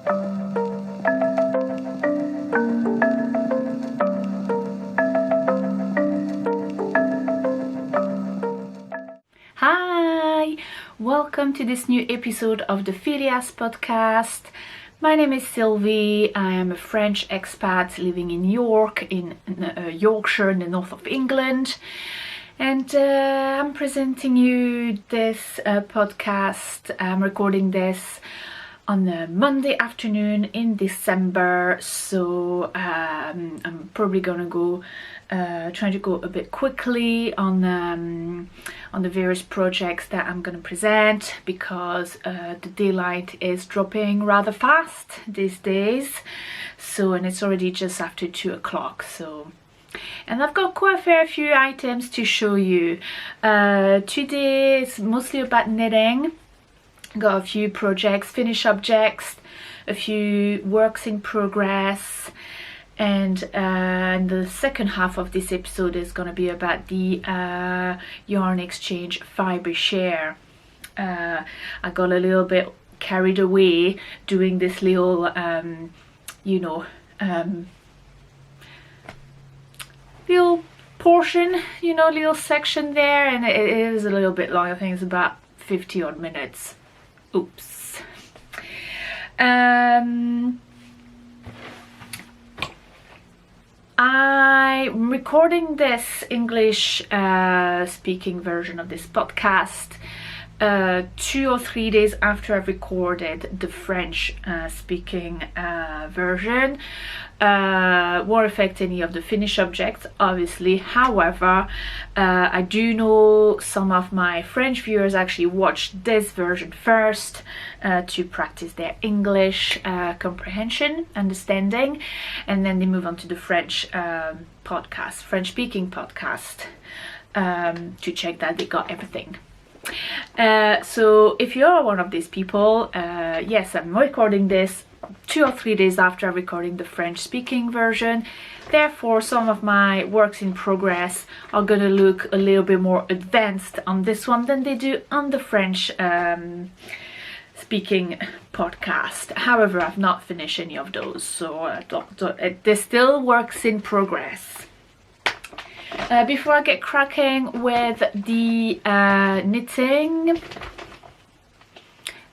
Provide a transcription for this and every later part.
Hi! Welcome to this new episode of the Phileas Podcast. My name is Sylvie. I am a French expat living in York, in Yorkshire, in the north of England. And I'm presenting you this podcast. I'm recording this on a Monday afternoon in December, so I'm probably gonna go trying to go a bit quickly on the various projects that I'm gonna present, because the daylight is dropping rather fast these days. So, and it's already just after 2 o'clock. So, and I've got quite a fair few items to show you. Today is mostly about knitting. Got a few projects, finished objects, a few works in progress, and the second half of this episode is going to be about the yarn exchange Fibreshare. I got a little bit carried away doing this little little portion, little section there, and it is a little bit long. I think it's about 50 odd minutes. Oops. I'm recording this English speaking version of this podcast 2 or 3 days after I've recorded the French speaking version. Won't affect any of the finished objects, obviously. However, I do know some of my French viewers actually watched this version first to practice their English comprehension, understanding, and then they move on to the French podcast, French speaking podcast, to check that they got everything. So if you're one of these people, yes, I'm recording this 2 or 3 days after recording the French speaking version. Therefore, some of my works in progress are going to look a little bit more advanced on this one than they do on the French speaking podcast. However, I've not finished any of those, so there's still works in progress. Before I get cracking with the knitting,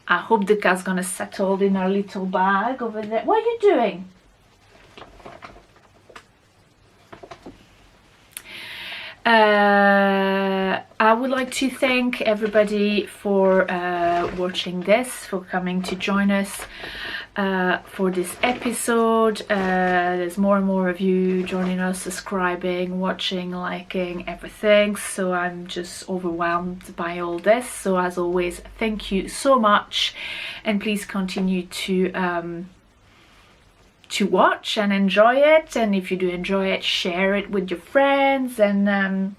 I hope the cat's gonna settle in our little bag over there. What are you doing? I would like to thank everybody for watching this, for coming to join us for this episode. There's more and more of you joining us, subscribing, watching, liking, everything. So I'm just overwhelmed by all this. So as always, thank you so much, and please continue to watch and enjoy it. And if you do enjoy it, share it with your friends, and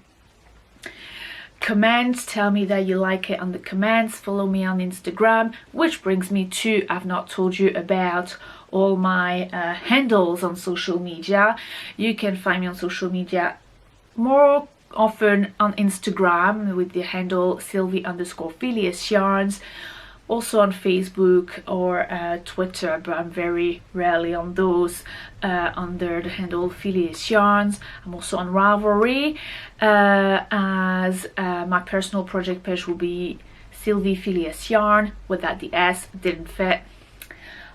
comment, tell me that you like it on the comments. Follow me on Instagram, which brings me to, I've not told you about all my handles on social media. You can find me on social media more often on Instagram with the handle sylvie_Phileasyarns. Also on Facebook or Twitter, but I'm very rarely on those, under the handle Phileas Yarns. I'm also on Ravelry, as my personal project page will be sylviephileasyarn, without the S, didn't fit.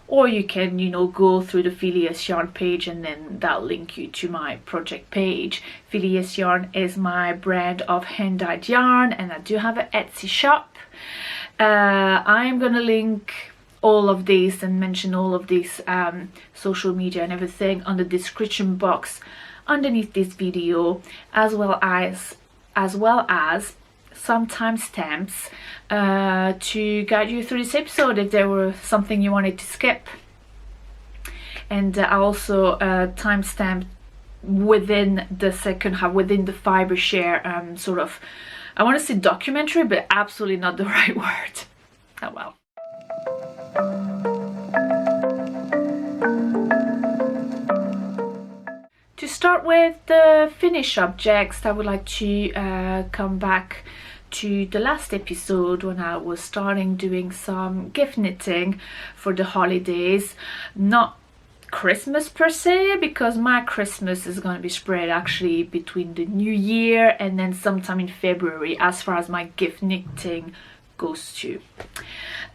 Or you can, go through the Phileas Yarn page, and then that'll link you to my project page. Phileas Yarn is my brand of hand-dyed yarn, and I do have an Etsy shop. I'm gonna link all of this and mention all of this social media and everything on the description box underneath this video, as well as some timestamps to guide you through this episode if there were something you wanted to skip. And I also timestamp within the second half, within the Fibreshare sort of, I want to say documentary, but absolutely not the right word. Oh well. To start with the finished objects, I would like to come back to the last episode when I was starting doing some gift knitting for the holidays. Not Christmas per se, because my Christmas is going to be spread actually between the New Year and then sometime in February as far as my gift knitting goes to.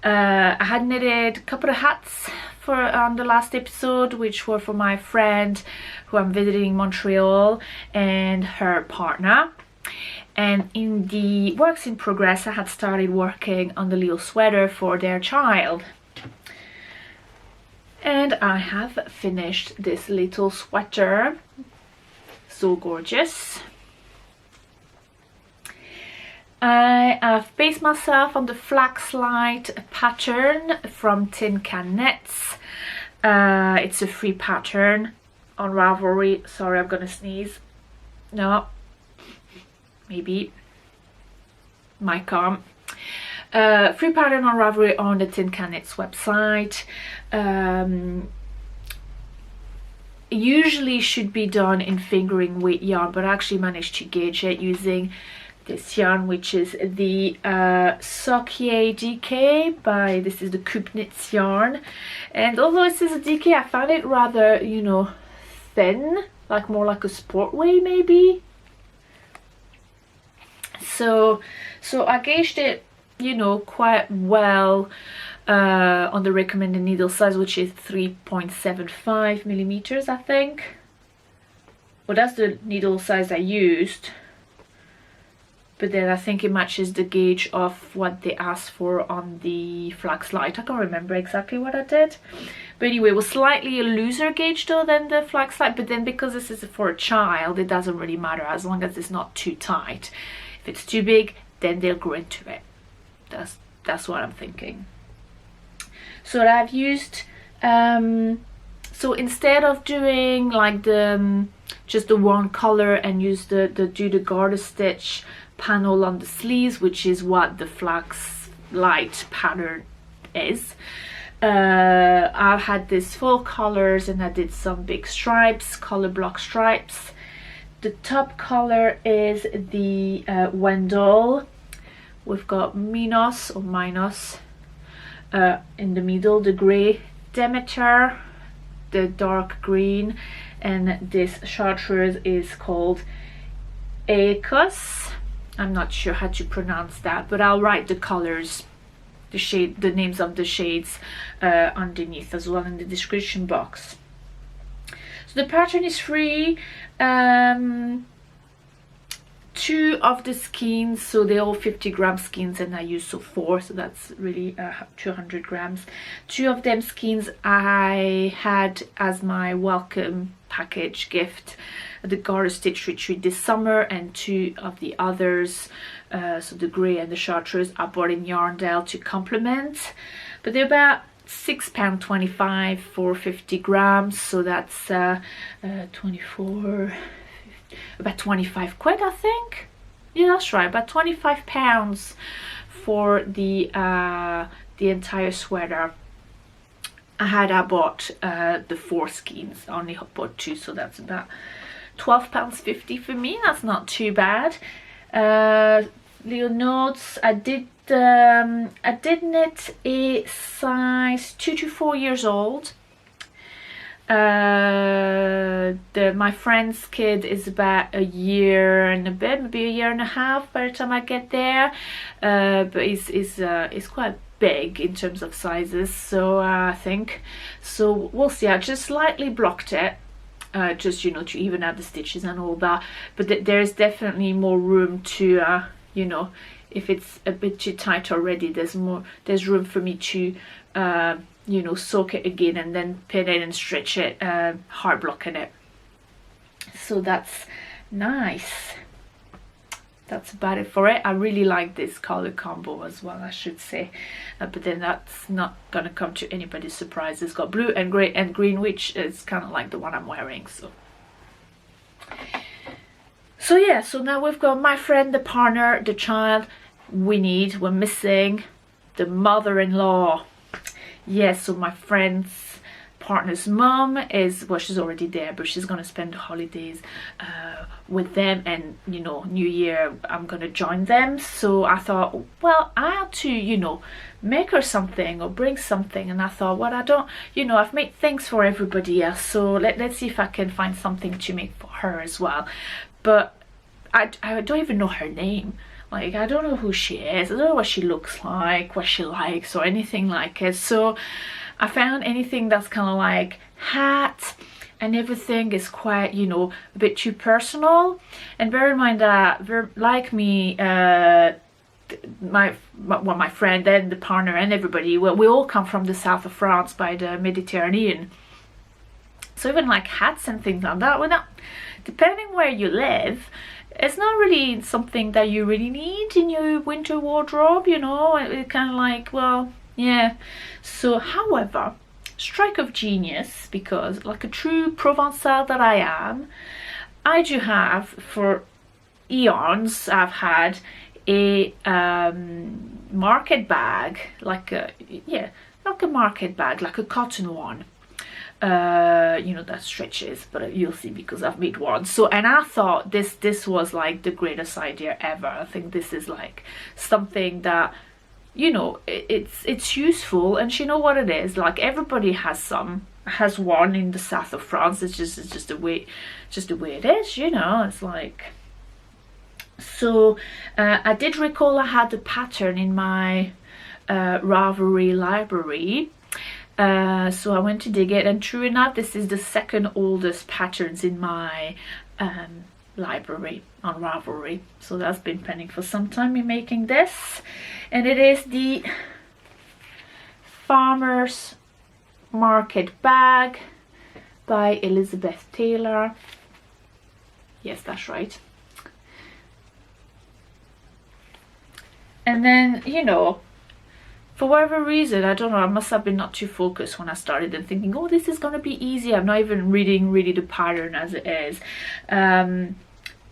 I had knitted a couple of hats for the last episode, which were for my friend who I'm visiting in Montreal and her partner. And in the works in progress, I had started working on the little sweater for their child. And I have finished this little sweater. So gorgeous. I have based myself on the Flaxlight pattern from Tin Can Knits. It's a free pattern on Ravelry. Sorry, I'm gonna sneeze. No, maybe. Might come. Free pattern on Ravelry on the Tin Can Knits website. Usually should be done in fingering weight yarn, but I actually managed to gauge it using this yarn, which is the Sokier DK by, this is the Coop Knits yarn. And although it says a DK, I found it rather, you know, thin, like more like a sport way maybe. So I gauged it, you know, quite well on the recommended needle size, which is 3.75 millimeters, I think. Well, that's the needle size I used. But then I think it matches the gauge of what they asked for on the Flaxlight. I can't remember exactly what I did. But anyway, it was slightly a looser gauge though than the Flaxlight. But then because this is for a child, it doesn't really matter as long as it's not too tight. If it's too big, then they'll grow into it. That's what I'm thinking. So I've used, so instead of doing like the just the one color and use the garter stitch panel on the sleeves, which is what the Flaxlight pattern is, I've had these full colors and I did some big stripes, color block stripes. The top color is the Wendell. We've got Minos or Minos in the middle, the grey Demeter, the dark green, and this chartreuse is called Aecos. I'm not sure how to pronounce that, but I'll write the colors, the names of the shades underneath as well in the description box. So the pattern is free. 2 of the skeins, so they're all 50-gram skeins, and I used 4, so that's really 200 grams. 2 of them skeins I had as my welcome package gift at the Garter Stitch Retreat this summer, and 2 of the others, so the grey and the chartreuse, I bought in Yarndale to complement. But they're about £6.25 for 50 grams, so that's 24, about 25 quid, I think. Yeah, that's right, about 25 pounds for the entire sweater. I bought the 4 skeins. I only bought 2, so that's about £12.50 for me. That's not too bad. Little notes. I did knit a size 2 to 4 years old. My friend's kid is about a year and a bit, maybe a year and a half by the time I get there, but it's quite big in terms of sizes, so I think so. We'll see. I just slightly blocked it, just, you know, to even out the stitches and all that, but there's definitely more room to you know, if it's a bit too tight already, there's room for me to you know, soak it again and then pin it and stretch it, hard blocking it. So that's nice. That's about it for it. I really like this color combo as well, I should say, but then that's not gonna come to anybody's surprise. It's got blue and grey and green, which is kind of like the one I'm wearing. So yeah, so now we've got my friend, the partner, the child. We're missing the mother-in-law. Yes, so my friend's partner's mum is, well, she's already there, but she's going to spend the holidays with them, and you know, New Year I'm going to join them. So I thought, well, I have to, you know, make her something or bring something. And I thought, well, I don't, you know, I've made things for everybody else, so let's see if I can find something to make for her as well. But I don't even know her name. Like, I don't know who she is, I don't know what she looks like, what she likes, or anything like it. So I found anything that's kind of like hat and everything is quite, you know, a bit too personal. And bear in mind that, like me, my friend and the partner and everybody, well, we all come from the south of France by the Mediterranean. So even like hats and things like that, well, not, depending where you live, it's not really something that you really need in your winter wardrobe, you know. It kind of like, well, yeah. So, however, strike of genius, because like a true Provençal that I am, I do have, for eons, I've had a market bag, like a, yeah, like a market bag, like a cotton one. You know, that stretches, but you'll see because I've made one. So, and I thought this was like the greatest idea ever. I think this is like something that, you know, it's useful, and you know what it is, like everybody has one in the south of France. It's just the way it is, you know. It's like, so I did recall I had a pattern in my Ravelry library. So I went to dig it, and true enough, this is the second oldest patterns in my library on Ravelry. So that's been pending for some time in making this, and it is the Farmer's Market Bag by Elizabeth Taylor. Yes, that's right. And then, you know, for whatever reason, I don't know, I must have been not too focused when I started and thinking, oh, this is going to be easy. I'm not even reading really the pattern as it is.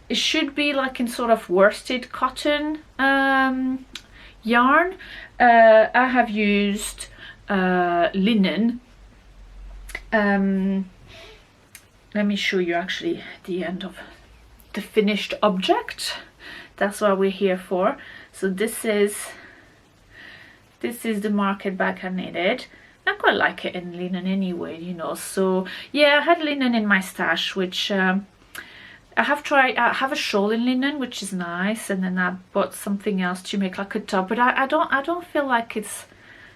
It should be like in sort of worsted cotton yarn. I have used linen. Let me show you actually the end of the finished object. That's what we're here for. So this is the market bag I knitted. I quite like it in linen anyway, you know. So yeah, I had linen in my stash, which I have tried. I have a shawl in linen, which is nice, and then I bought something else to make like a top. But I don't feel like it's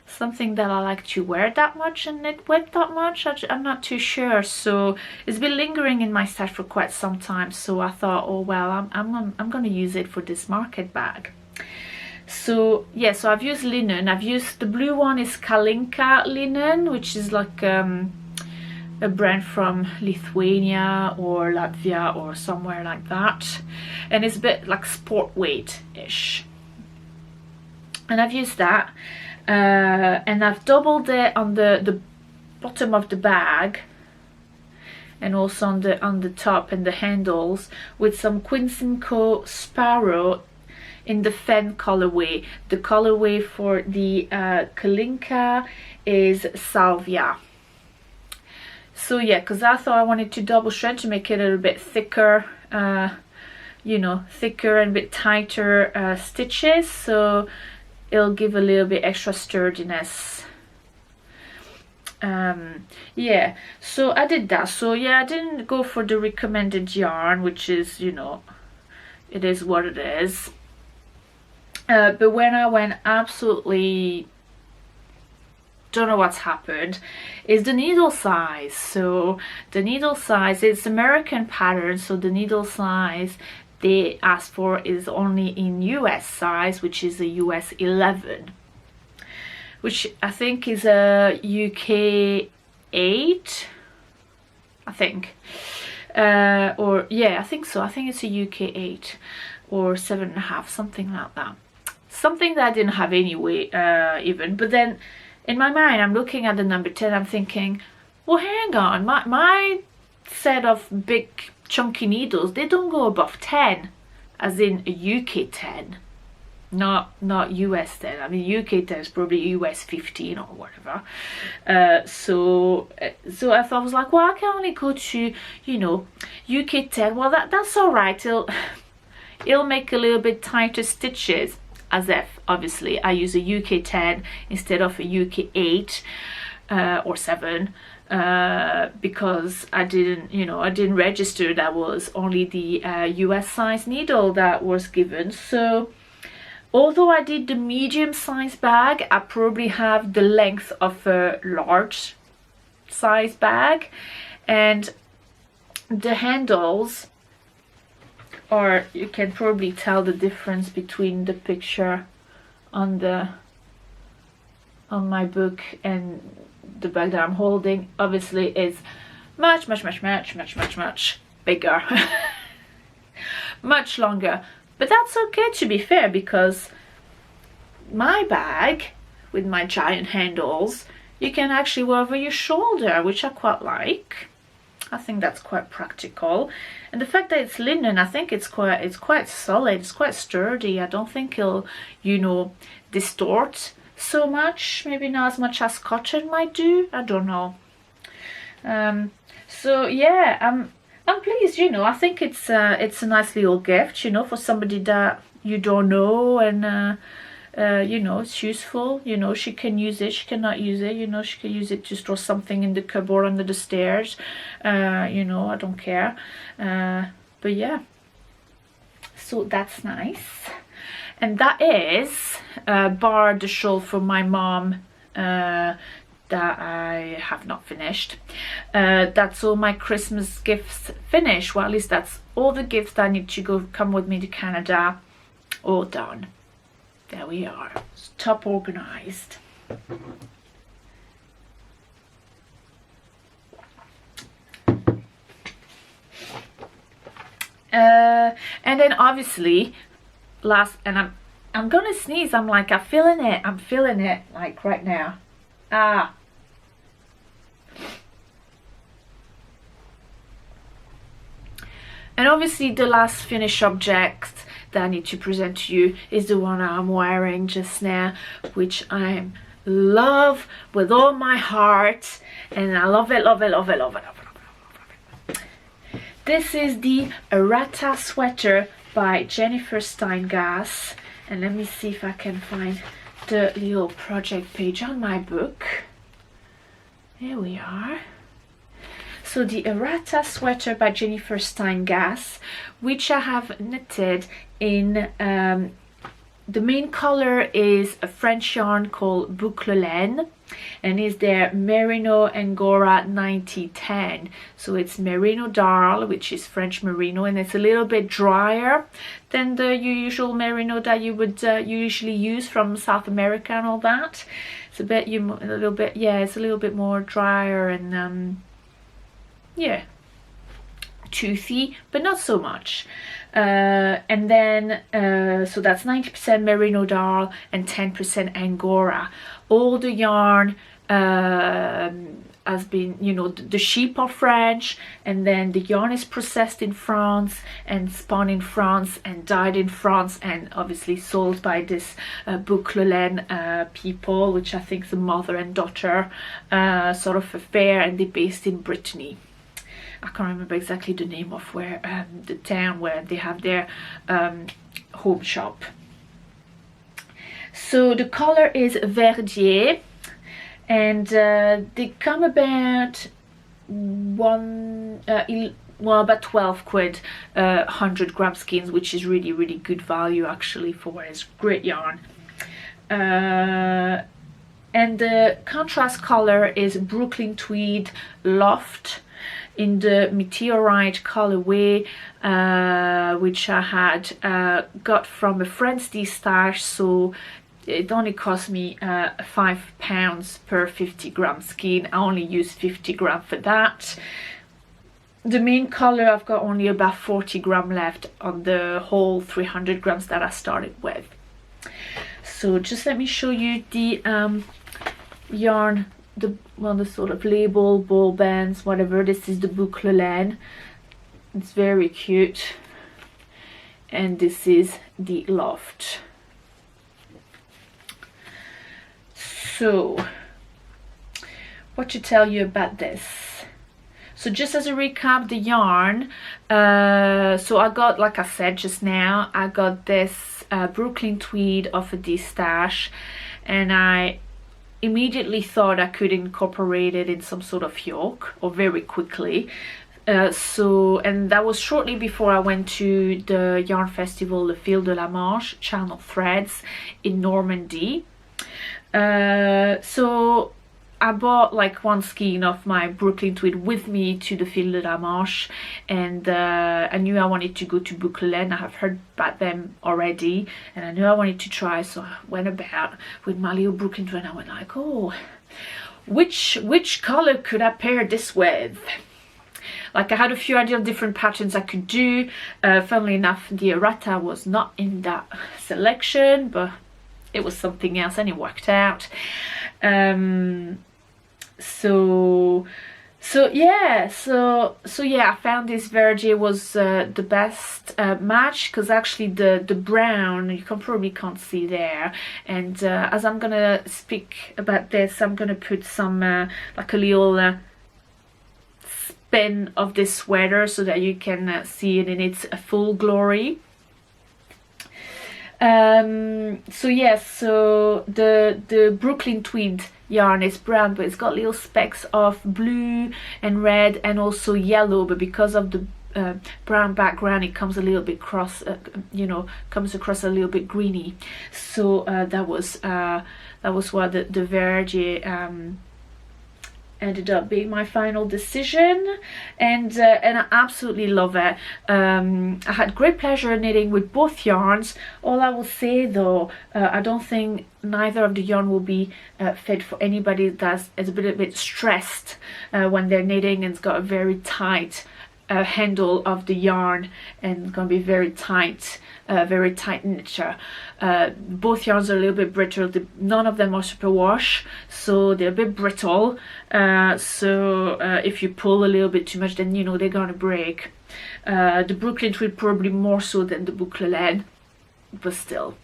something that I like to wear that much and knit with that much. I'm not too sure. So it's been lingering in my stash for quite some time. So I thought, oh well, I'm gonna use it for this market bag. So yeah, so I've used linen. I've used, the blue one is Kalinka linen, which is like a brand from Lithuania or Latvia or somewhere like that, and it's a bit like sport weight-ish. And I've used that, and I've doubled it on the bottom of the bag, and also on the top and the handles with some Quincy Co Sparrow in the Fen colorway. The colorway for the Kalinka is Salvia. So yeah, because I thought I wanted to double shred to make it a little bit thicker, you know, thicker and a bit tighter stitches, so it'll give a little bit extra sturdiness. Yeah, so I did that. So yeah, I didn't go for the recommended yarn, which is, you know, it is what it is. But when I went absolutely, don't know what's happened, is the needle size. So the needle size, it's American pattern, so the needle size they asked for is only in US size, which is a US 11, which I think is a UK 8, I think, or yeah, I think so. I think it's a UK 8 or 7.5, something like that. Something that I didn't have anyway, even. But then in my mind, I'm looking at the number 10, I'm thinking, well, hang on, my set of big chunky needles, they don't go above 10, as in a UK 10. not US 10. I mean UK 10 is probably US 15 or whatever. So I thought, I was like, well, I can only go to, you know, UK 10. Well, that's all right. It'll make a little bit tighter stitches, as if obviously I use a UK 10 instead of a UK 8 or 7. Because I didn't register that was only the US size needle that was given. So although I did the medium size bag, I probably have the length of a large size bag, and the handles are, you can probably tell the difference between the picture on my book and the bag that I'm holding. Obviously is much bigger, much longer, but that's okay, to be fair, because my bag with my giant handles, you can actually wear over your shoulder, which I quite like. I think that's quite practical, and the fact that it's linen, I think it's quite solid, it's quite sturdy. I don't think it'll, you know, distort so much, maybe not as much as cotton might do, I don't know. So yeah, I'm pleased, you know. I think it's a nice little gift, you know, for somebody that you don't know, and you know, it's useful. You know, she can use it, she cannot use it, you know, she can use it to store something in the cupboard under the stairs, you know, I don't care. But yeah, so that's nice. And that is bar the shawl from my mom that I have not finished. That's all my Christmas gifts finished. Well, at least that's all the gifts that need to come with me to Canada, all done. There we are. It's top organized. And then obviously and I'm gonna sneeze. I'm feeling it like right now. And obviously the last finished object that I need to present to you is the one I'm wearing just now, which I love with all my heart, and I love it. This is the Errata sweater by Jennifer Steingass, and let me see if I can find the little project page on my book. Here we are. So the Errata sweater by Jennifer Steingass, which I have knitted in, the main color is a French yarn called Boucle Laine, and is their Merino Angora 9010. So it's Merino Darl, which is French Merino, and it's a little bit drier than the usual Merino that you would usually use from South America and all that. It's it's a little bit more drier and yeah, toothy, but not so much. And then so that's 90% Merino Darl and 10% Angora. All the yarn has been, you know, the sheep are French, and then the yarn is processed in France and spun in France and dyed in France, and obviously sold by this Boucle Laine people, which I think is a mother and daughter sort of affair, and they're based in Brittany. I can't remember exactly the name of where the town where they have their home shop. So the color is Verdier, and they come about about 12 quid 100 gram skeins, which is really good value actually for it. It's great yarn. And the contrast color is Brooklyn Tweed Loft in the Meteorite colorway, which I had got from a friend's stash, so it only cost me £5 per 50 gram skein. I only used 50 gram for that. The main color, I've got only about 40 gram left on the whole 300 grams that I started with. So just let me show you the yarn, the sort of label, ball bands, whatever. This is the Boucle Laine. It's very cute. And this is the Loft. So what to tell you about this? So just as a recap, the yarn, so I got, like I said just now, I got this Brooklyn tweed off a D-stash, and I immediately thought I could incorporate it in some sort of yoke, or very quickly. And that was shortly before I went to the yarn festival, the Fil de la Manche, Channel Threads in Normandy. So I bought like one skein of my Brooklyn tweed with me to the Fil de la Manche, and I knew I wanted to go to Boucle. I have heard about them already, and I knew I wanted to try, so I went about with my little Brooklyn tweed, and I went like, oh, which color could I pair this with? Like, I had a few ideas of different patterns I could do. Funnily enough, the errata was not in that selection, but it was something else, and it worked out. So yeah, I found this Verdier was the best match, because actually the brown you can't see there, and as I'm gonna speak about this, I'm gonna put some like a little spin of this sweater so that you can see it in its full glory. So yes, so the Brooklyn tweed yarn is brown, but it's got little specks of blue and red and also yellow, but because of the brown background, it comes a little bit comes across a little bit greeny. So that was what the Verdier ended up being my final decision, and I absolutely love it. I had great pleasure knitting with both yarns. All I will say though, I don't think neither of the yarn will be fit for anybody that is a bit stressed when they're knitting and it's got a very tight handle of the yarn, and it's going to be very tight knitted. Both yarns are a little bit brittle. None of them are superwash, so they're a bit brittle. So if you pull a little bit too much, then they're going to break. The Brooklyn tweed probably more so than the Boucle, but still.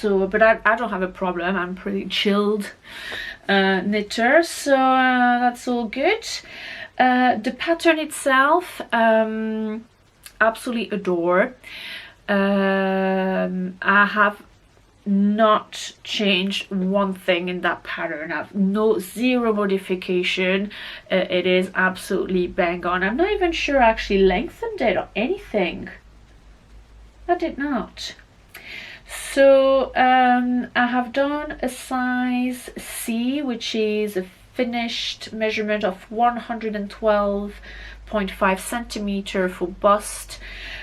So, but I don't have a problem. I'm pretty chilled knitter, so that's all good. The pattern itself, absolutely adore. I have not changed one thing in that pattern. I've zero modification. It is absolutely bang on. I'm not even sure I actually lengthened it or anything. I did not. So I have done a size C, which is a finished measurement of 112.5 centimeter for bust,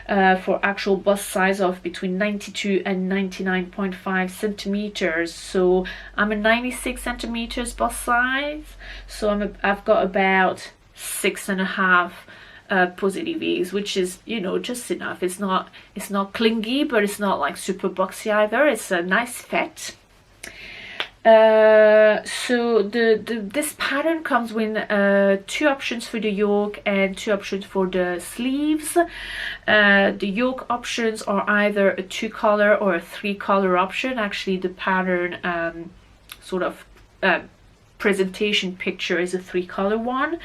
for actual bust size of between 92 and 99.5 centimeters. So I'm a 96 centimeters bust size, so I've got about 6.5 positive ease, which is just enough. It's not clingy, but it's not like super boxy either. It's a nice fit. So this pattern comes with 2 options for the yoke and 2 options for the sleeves. The yoke options are either a 2-color or a 3-color option. Actually, the pattern sort of presentation picture is a 3-color one,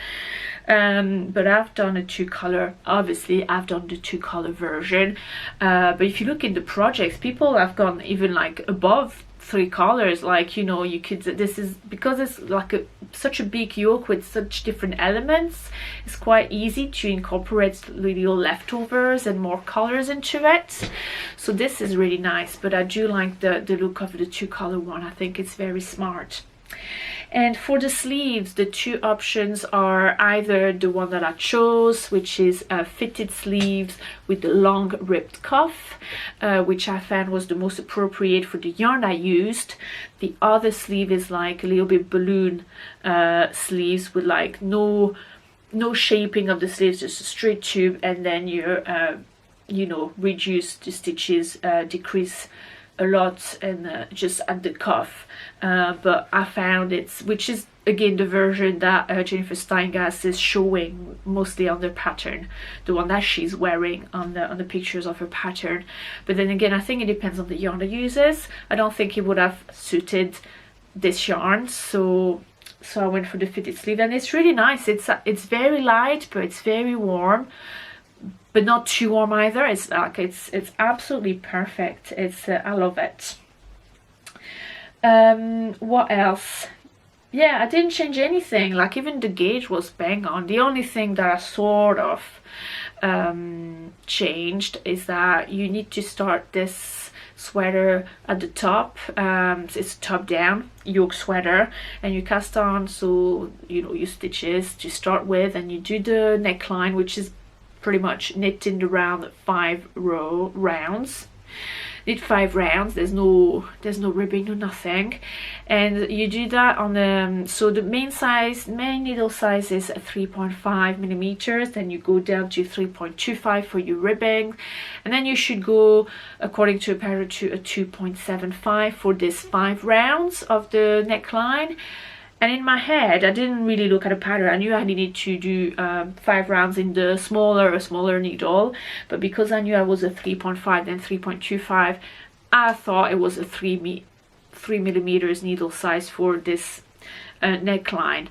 but I've done a 2-color. Obviously I've done the 2-color version, but if you look in the projects, people have gone even like above 3 colors. Like you could, this is because it's like such a big yoke with such different elements, it's quite easy to incorporate little leftovers and more colors into it. So this is really nice, but I do like the look of the 2-color one. I think it's very smart. And for the sleeves, the 2 options are either the one that I chose, which is fitted sleeves with the long ribbed cuff, which I found was the most appropriate for the yarn I used. The other sleeve is like a little bit balloon sleeves with like no shaping of the sleeves, just a straight tube, and then you reduce the stitches, decrease a lot, and just at the cuff. But I found which is again the version that Jennifer Steingass is showing mostly on the pattern, the one that she's wearing on the pictures of her pattern. But then again, I think it depends on the yarn it uses. I don't think it would have suited this yarn, so I went for the fitted sleeve, and it's really nice. It's very light, but it's very warm, but not too warm either. It's like it's absolutely perfect. I love it. What else? Yeah, I didn't change anything. Like, even the gauge was bang on. The only thing that I sort of changed is that you need to start this sweater at the top. It's top down yoke sweater, and you cast on, so you know, your stitches to start with, and you do the neckline, which is pretty much knit in around 5 rounds. Knit 5 rounds. There's no ribbing, no nothing, and you do that on the so the main needle size is 3.5 millimeters. Then you go down to 3.25 for your ribbing, and then you should go, according to a pattern, to a 2.75 for this 5 rounds of the neckline. And in my head, I didn't really look at a pattern. I knew I needed to do 5 rounds in the smaller needle, but because I knew I was a 3.5 then 3.25, I thought it was a 3 millimeters needle size for this neckline.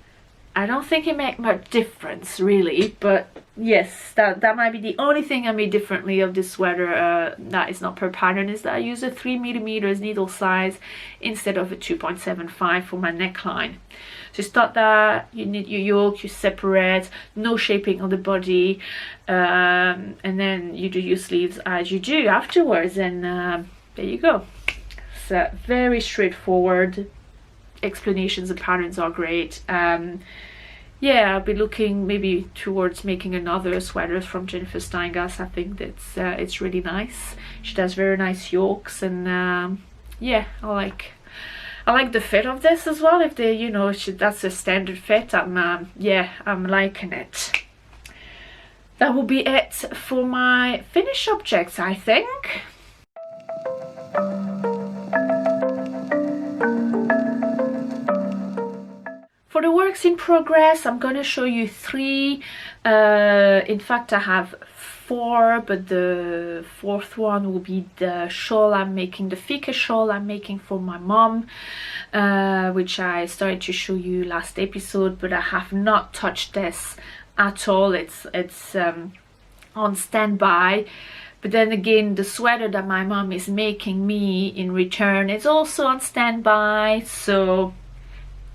I don't think it made much difference really, but yes, that might be the only thing I made differently of this sweater. That is not per pattern, is that I use a 3 millimeters needle size instead of a 2.75 for my neckline. So start that, you knit your yoke, you separate, no shaping on the body, and then you do your sleeves as you do afterwards, and there you go. So very straightforward. Explanations and patterns are great. Yeah, I'll be looking maybe towards making another sweater from Jennifer Steingass. I think that's it's really nice. She does very nice yokes, and yeah, I like the fit of this as well. If they, you know, that's a standard fit, I'm liking it. That will be it for my finished objects, I think. For the works in progress, I'm going to show you 3. In fact, I have 4, but the 4th one will be the shawl I'm making, the fika shawl I'm making for my mom, which I started to show you last episode, but I have not touched this at all. It's on standby. But then again, the sweater that my mom is making me in return is also on standby, so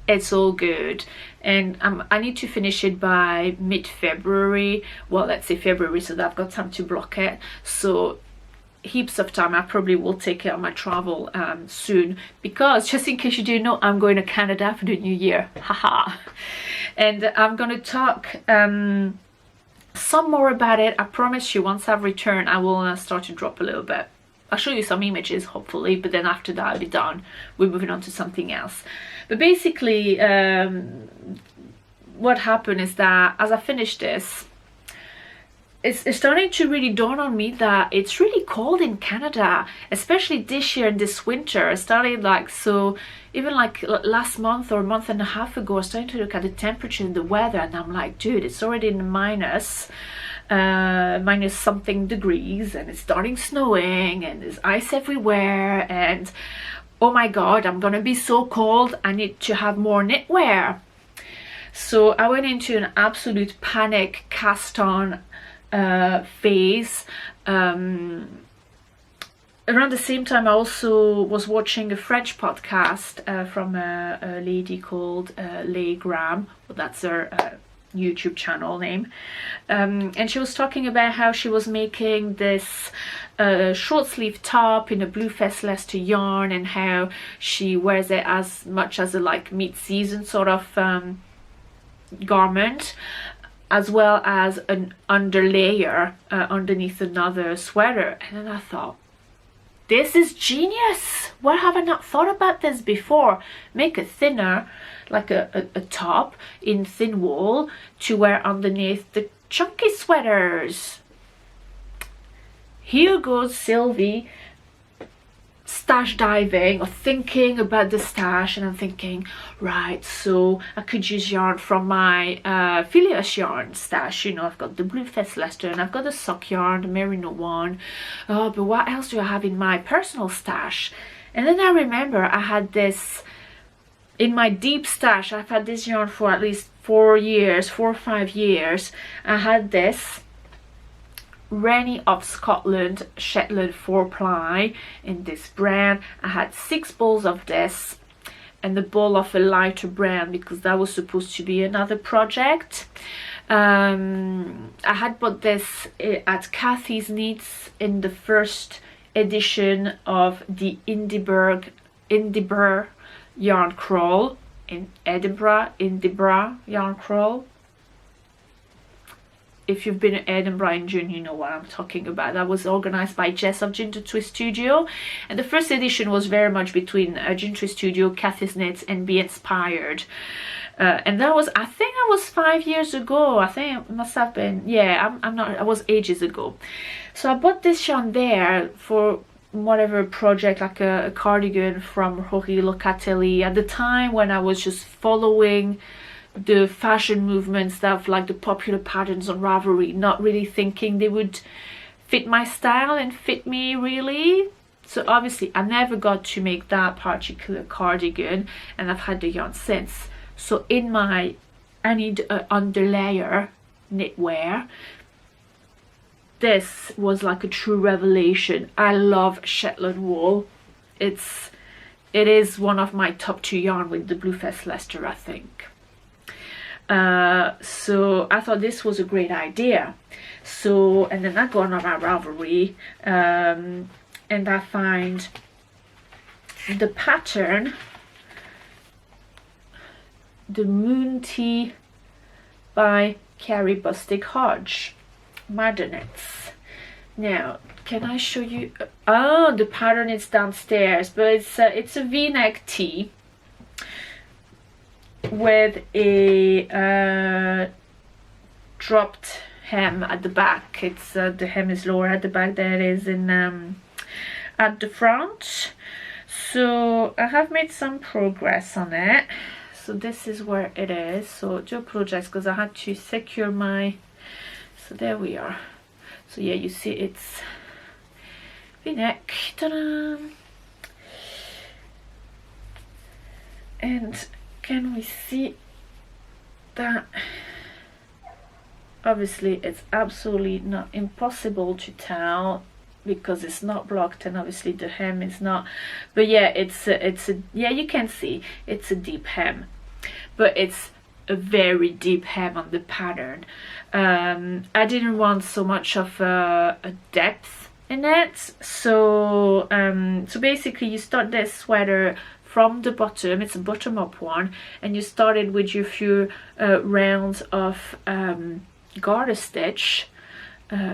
it's all good. And I need to finish it by mid-February. Well, let's say February, so that I've got time to block it. So heaps of time. I probably will take it on my travel soon, because just in case you didn't know, I'm going to Canada for the new year. Haha. And I'm going to talk some more about it. I promise you, once I've returned, I will start to drop a little bit. I'll show you some images hopefully, but then after that I'll be done. We're moving on to something else. But basically what happened is that as I finished this, it's starting to really dawn on me that it's really cold in Canada, especially this year and this winter. I started even like last month or a month and a half ago, I was starting to look at the temperature and the weather, and I'm like, dude, it's already in the minus something degrees, and it's starting snowing, and there's ice everywhere, and oh my god, I'm gonna be so cold. I need to have more knitwear. So I went into an absolute panic cast on phase. Around the same time, I also was watching a French podcast from a lady called Leigh Graham. Well, that's her YouTube channel name, and she was talking about how she was making this short sleeve top in a blue fest Leicester yarn, and how she wears it as much as a like mid-season sort of garment, as well as an underlayer underneath another sweater. And then I thought, this is genius. Why have I not thought about this before? Make a thinner, like a top in thin wool to wear underneath the chunky sweaters. Here goes Sylvie stash diving, or thinking about the stash, and I'm thinking, right, so I could use yarn from my Phileas Yarns stash. You know, I've got the blue fest Leicester, and I've got the sock yarn, the merino one. Oh, but what else do I have in my personal stash? And then I remember I had this in my deep stash, I've had this yarn for at least 4 or 5 years. I had this Rennie of Scotland Shetland 4-ply in this brand. I had 6 balls of this and the ball of a lighter brand because that was supposed to be another project. I had bought this at Kathy's Knits in the first edition of the Edinburgh yarn crawl in Edinburgh yarn crawl. If you've been at Edinburgh in June, you know what I'm talking about. That was organized by Jess of Ginger Twist Studio, and the first edition was very much between Ginger Twist Studio, Kathy's Knits, and Be Inspired. And that was, I think that was 5 years ago. I think it must have been, yeah, I'm not, it was ages ago. So I bought this yarn there for whatever project, like a cardigan from Rory Locatelli at the time when I was just following the fashion movements, stuff like the popular patterns on Ravelry, not really thinking they would fit my style and fit me really. So obviously I never got to make that particular cardigan, and I've had the yarn since. So in my I need underlayer knitwear, this was like a true revelation. I love Shetland wool. It is one of my top 2 yarn with the Bluefest Leicester, I think. So I thought this was a great idea. So, and then I go on about Ravelry, and I find the pattern, the Moon Tea by Carrie Bostic Hodge, Madonets. Now, can I show you? Oh, the pattern is downstairs, but it's a V-neck tee with a dropped hem at the back. It's the hem is lower at the back than it is in at the front. So I have made some progress on it. So this is where it is. So do apologize because I had to secure my, so there we are. So yeah, you see it's V-neck. Ta-da! And can we see that? Obviously it's absolutely not impossible to tell because it's not blocked, and obviously the hem is not, but yeah, it's a yeah, you can see it's a deep hem, but it's a very deep hem on the pattern. I didn't want so much of a depth in it, so so basically you start this sweater from the bottom. It's a bottom up one, and you started with your few rounds of garter stitch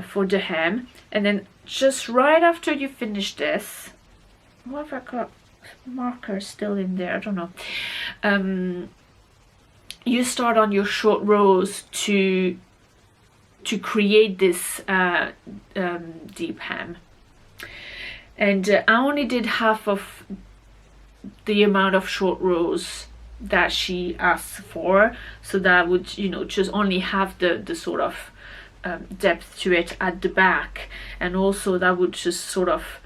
for the hem, and then just right after you finish this, what have I got markers still in there, I don't know, you start on your short rows to create this deep hem. And I only did half of the amount of short rows that she asked for, so that would, you know, just only have the sort of depth to it at the back, and also that would just sort of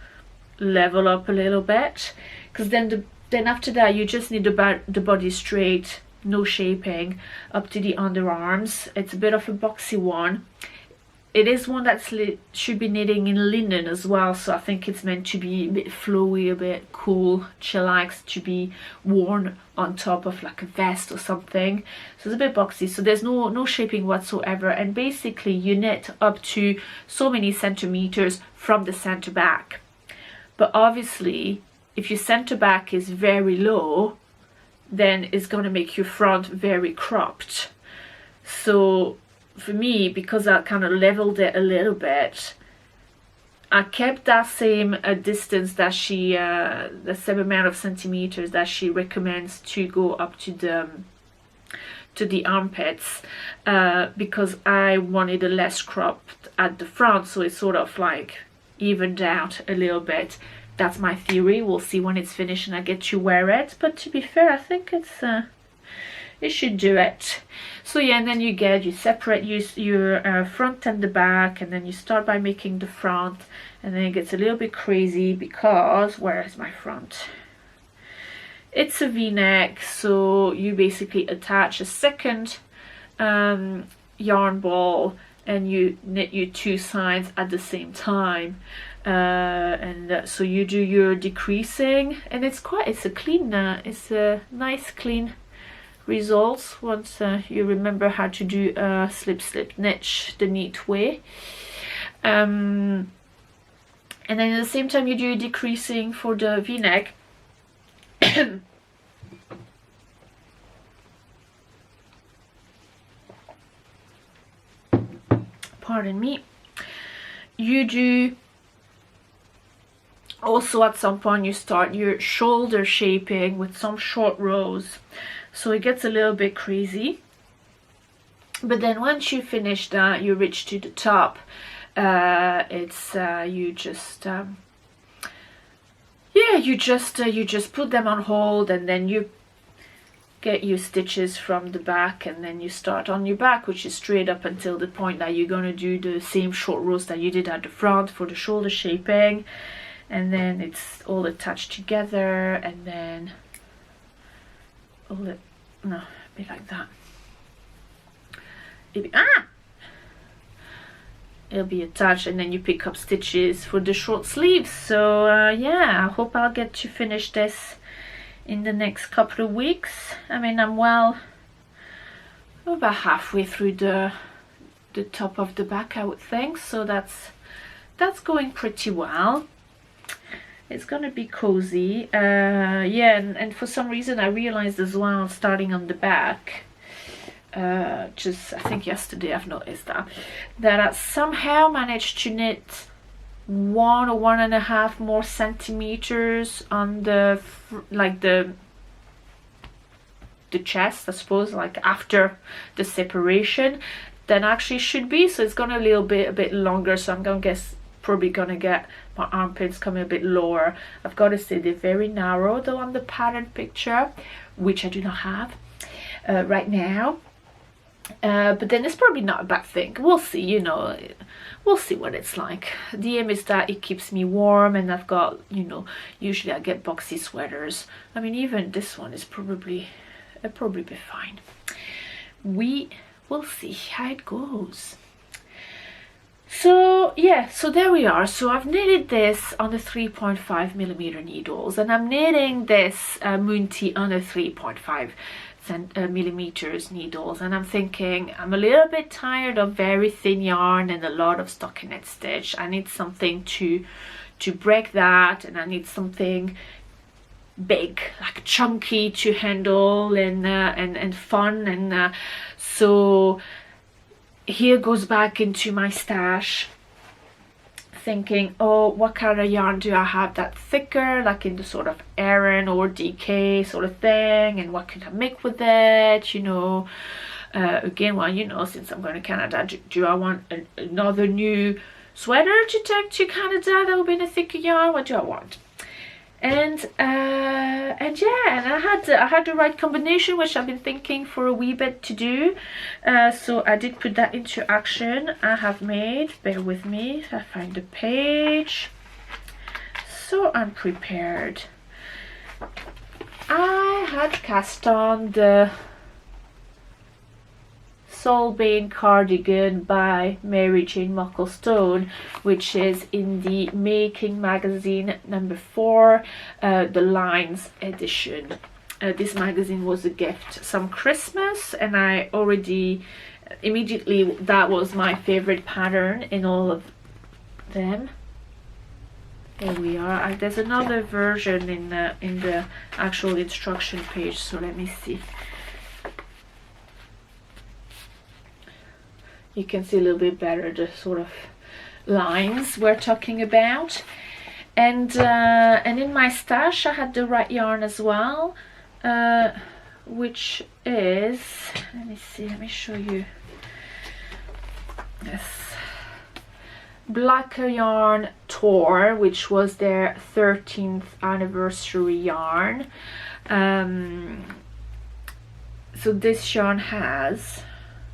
level up a little bit, because then after that you just need the body straight, no shaping up to the underarms. It's a bit of a boxy one. It is one that should be knitting in linen as well, so I think it's meant to be a bit flowy, a bit cool. She likes to be worn on top of like a vest or something, so it's a bit boxy. So there's no shaping whatsoever, and basically you knit up to so many centimeters from the center back. But obviously if your center back is very low, then it's going to make your front very cropped. So for me, because I kind of leveled it a little bit, I kept that same distance that she, the same amount of centimeters that she recommends to go up to the armpits, because I wanted a less cropped at the front, so it's sort of like evened out a little bit. That's my theory. We'll see when it's finished and I get to wear it, but to be fair, I think it should do it. So yeah, and then you separate your front and the back, and then you start by making the front, and then it gets a little bit crazy because, where is my front? it's a v-neck, so you basically attach a second yarn ball and you knit your two sides at the same time, and so you do your decreasing, and it's a nice clean results once you remember how to do slip slip knit the neat way. And then at the same time you do decreasing for the v-neck. Pardon me. You do also at some point you start your shoulder shaping with some short rows, so it gets a little bit crazy, but then once you finish that, you reach to the top. You just put them on hold, and then you get your stitches from the back, and then you start on your back, which is straight up until the point that you're going to do the same short rows that you did at the front for the shoulder shaping, and then it's all attached together, and then be like that. It'll be attached, and then you pick up stitches for the short sleeves. So yeah, I hope I'll get to finish this in the next couple of weeks. I mean, I'm about halfway through the top of the back, I would think, so that's going pretty well. It's gonna be cozy. Yeah, and for some reason I realized as well, starting on the back, I think yesterday I've noticed that I somehow managed to knit 1 or 1.5 more centimeters on the chest, I suppose, like after the separation, than actually should be. So it's gonna a bit longer, so I'm probably gonna get my armpits coming a bit lower. I've got to say they're very narrow though on the pattern picture, which I do not have right now. But then it's probably not a bad thing. We'll see, we'll see what it's like. The aim is that it keeps me warm, and I've got, usually I get boxy sweaters. I mean, even this one is it'll probably be fine. We will see how it goes. So yeah, so there we are. So I've knitted this on the 3.5mm needles, and I'm knitting this Moonty on a 3.5 millimeters needles, and I'm thinking I'm a little bit tired of very thin yarn and a lot of stockinette stitch. I need something to break that, and I need something big, like chunky to handle and fun, and so here goes back into my stash, thinking, oh, what kind of yarn do I have that thicker, like in the sort of Aran or DK sort of thing, and what can I make with it, again, well, since I'm going to Canada, do I want another new sweater to take to Canada that will be in a thicker yarn? What do I want? And yeah, and I had the right combination, which I've been thinking for a wee bit to do. So I did put that into action. I have made, bear with me, I find the page. So unprepared. I had cast on the Solbane cardigan by Mary Jane Mucklestone, which is in the Making magazine number 4, the Lines edition. This magazine was a gift some Christmas, and I already immediately, that was my favorite pattern in all of them. There we are. There's another version in the actual instruction page, so let me see. You can see a little bit better the sort of lines we're talking about. And in my stash I had the right yarn as well, which is, let me show you. Yes, Blacker Yarn Tor, which was their 13th anniversary yarn. So this yarn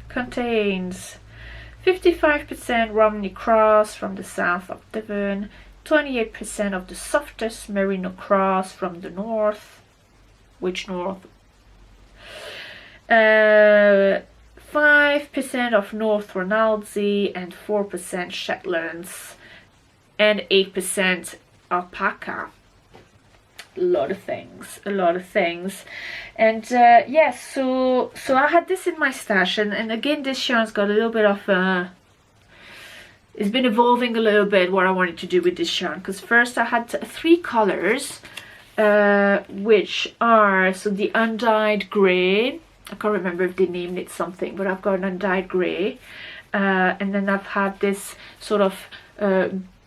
contains 55% Romney Cross from the south of Devon, 28% of the softest Merino Cross from the north, which North? 5% of North Ronaldsay and 4% Shetlands and 8% alpaca. A lot of things. And yes, so I had this in my stash, and again this yarn's got a little bit of it's been evolving a little bit what I wanted to do with this yarn, because first I had 3 colors, which are, so the undyed grey, I can't remember if they named it something, but I've got an undyed grey, and then I've had this sort of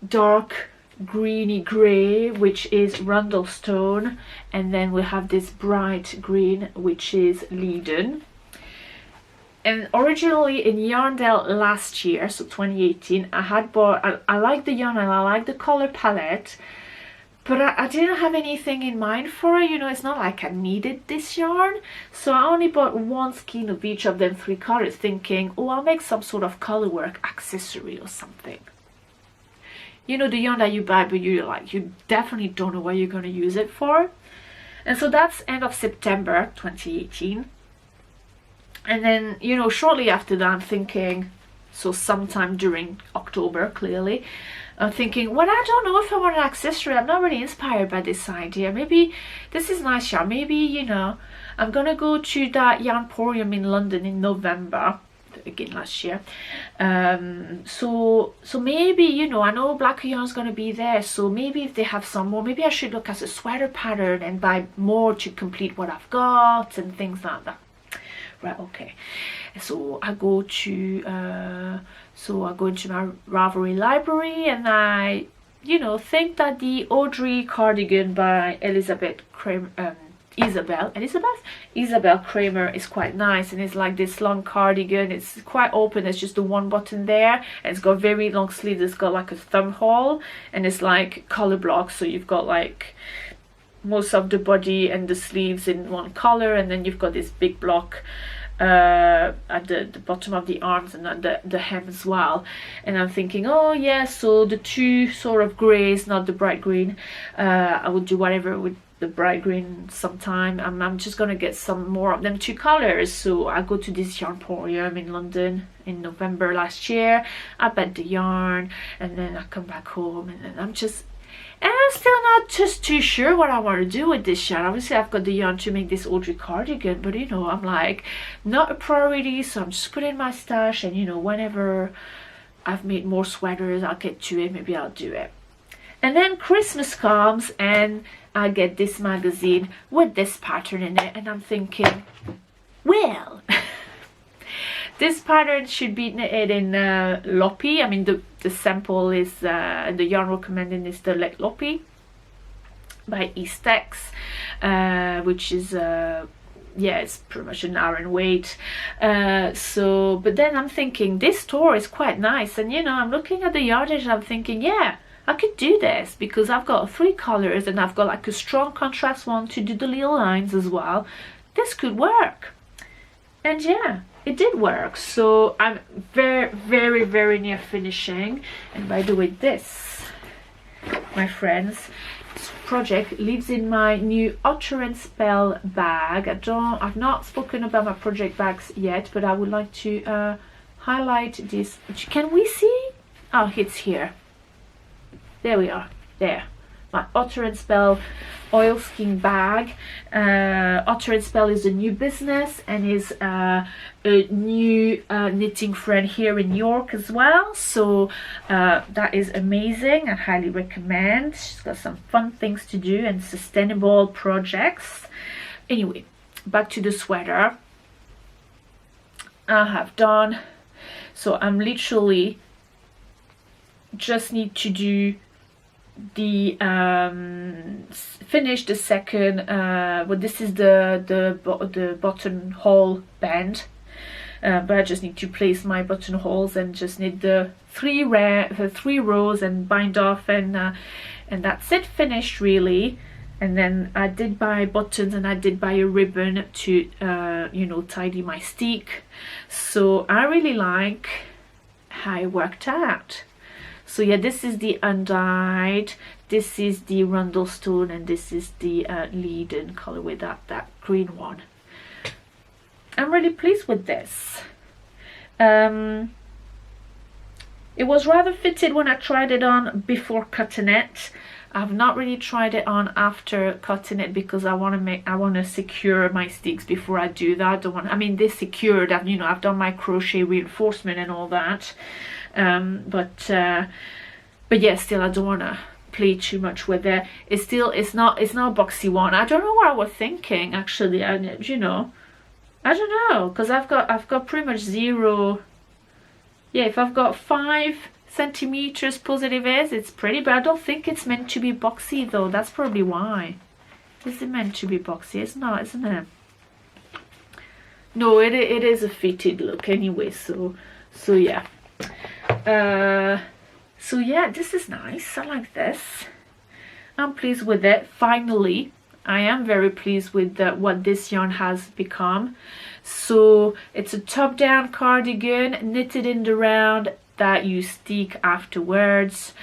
dark greeny grey, which is Rundlestone, and then we have this bright green, which is Leiden. And originally in Yarndale last year, so 2018, I had bought, I like the yarn and I like the color palette, but I didn't have anything in mind for it. You know, it's not like I needed this yarn, so I only bought 1 skein of each of them 3 colors, thinking, oh, I'll make some sort of color work accessory or something. You know, the yarn that you buy, but you definitely don't know what you're going to use it for. And so that's end of September 2018. And then, you know, shortly after that, I'm thinking, so sometime during October, clearly, I'm thinking, well, I don't know if I want an accessory. I'm not really inspired by this idea. Maybe this is nice yarn. Maybe, you know, I'm going to go to that Yarnporium in London in November. Again last year, so maybe, you know, I know Black Yarn's gonna be there, so maybe if they have some more, maybe I should look at a sweater pattern and buy more to complete what I've got and things like that. Right, okay. So I go to into my Ravelry library, and I, you know, think that the Audrey cardigan by Isabel Kramer is quite nice, and it's like this long cardigan. It's quite open, there's just the 1 button there, and it's got very long sleeves. It's got like a thumb hole, and it's like color blocks, so you've got like most of the body and the sleeves in one color, and then you've got this big block at the bottom of the arms and at the hem as well. And I'm thinking, oh yeah, so the 2 sort of grays, not the bright green, I would do whatever with the bright green sometime. I'm just gonna get some more of them 2 colors. So I go to this Yarnporium in London in November last year. I bet the yarn, and then I come back home, and then I'm still not just too sure what I want to do with this yarn. Obviously I've got the yarn to make this Audrey cardigan, but you know, I'm like, not a priority, so I'm just putting in my stash, and you know, whenever I've made more sweaters, I'll get to it, maybe I'll do it. And then Christmas comes, and I get this magazine with this pattern in it, and I'm thinking, well, this pattern should be knitted in Loppy. I mean, the sample is, the yarn recommended is the Loppy by Eastex, which is, yeah, it's pretty much an iron weight. But then I'm thinking, this store is quite nice, and you know, I'm looking at the yardage and I'm thinking, yeah, I could do this, because I've got 3 colors and I've got like a strong contrast one to do the little lines as well. This could work. And yeah, it did work. So I'm very, very, very near finishing. And by the way, this, my friends, this project lives in my new Otter and Spell bag. I've not spoken about my project bags yet, but I would like to highlight this. Can we see? Oh, it's here. There we are, there. My Otter and Spell oilskin bag. Otter and Spell is a new business, and is a new knitting friend here in York as well. So that is amazing. I highly recommend. She's got some fun things to do and sustainable projects. Anyway, back to the sweater. I have done. So I'm literally just need to do the finish the second, well, this is the buttonhole band, but I just need to place my buttonholes and just knit the 3 rows and bind off, and that's it, finished really. And then I did buy buttons, and I did buy a ribbon to you know, tidy my stick. So I really like how it worked out. So yeah, this is the undyed, this is the Rundlestone, and this is the Leaden colorway, that green one. I'm really pleased with this. It was rather fitted when I tried it on before cutting it. I've not really tried it on after cutting it because I want to secure my sticks before I do that. They're secured. I've done my crochet reinforcement and all that. But yeah, still I don't want to play too much with it. It's not a boxy one. I don't know what I was thinking actually. I don't know, because I've got pretty much zero. Yeah, if I've got 5 centimeters positive is, it's pretty, but I don't think it's meant to be boxy though. That's probably why. Is it meant to be boxy? It's not, isn't it? No, it is a fitted look anyway. So yeah. So yeah, this is nice. I like this. I'm pleased with it. Finally, I am very pleased with what this yarn has become. So it's a top-down cardigan knitted in the round that you stick afterwards.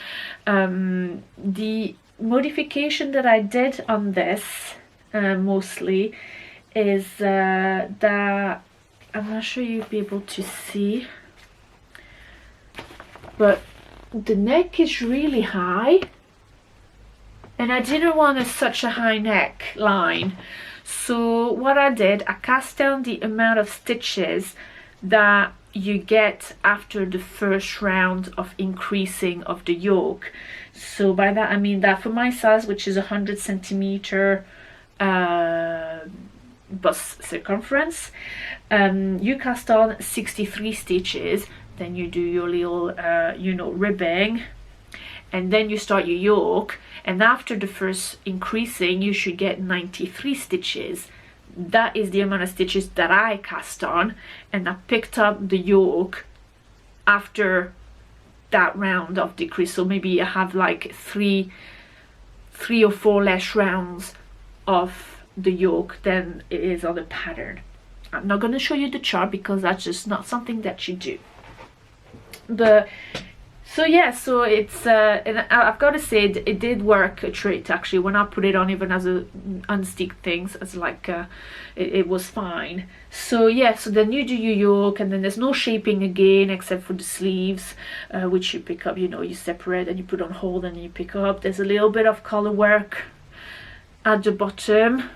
The modification that I did on this mostly is that I'm not sure you'll be able to see, but the neck is really high, and I didn't want such a high neck line. So what I did, I cast down the amount of stitches that you get after the first round of increasing of the yoke. So by that I mean that for my size, which is 100 centimeter bust circumference, you cast on 63 stitches, then you do your little ribbing, and then you start your yoke, and after the first increasing you should get 93 stitches. That is the amount of stitches that I cast on, and I picked up the yoke after that round of decrease. So maybe I have like three or four less rounds of the yoke than it is on the pattern. I'm not going to show you the chart because that's just not something that you do. But so yeah, so it's and I've got to say it did work a treat actually when I put it on, even as a unstick things, as like it was fine. So yeah, so then you do your yoke, and then there's no shaping again except for the sleeves, which you pick up, you separate and you put on hold and you pick up. There's a little bit of color work at the bottom.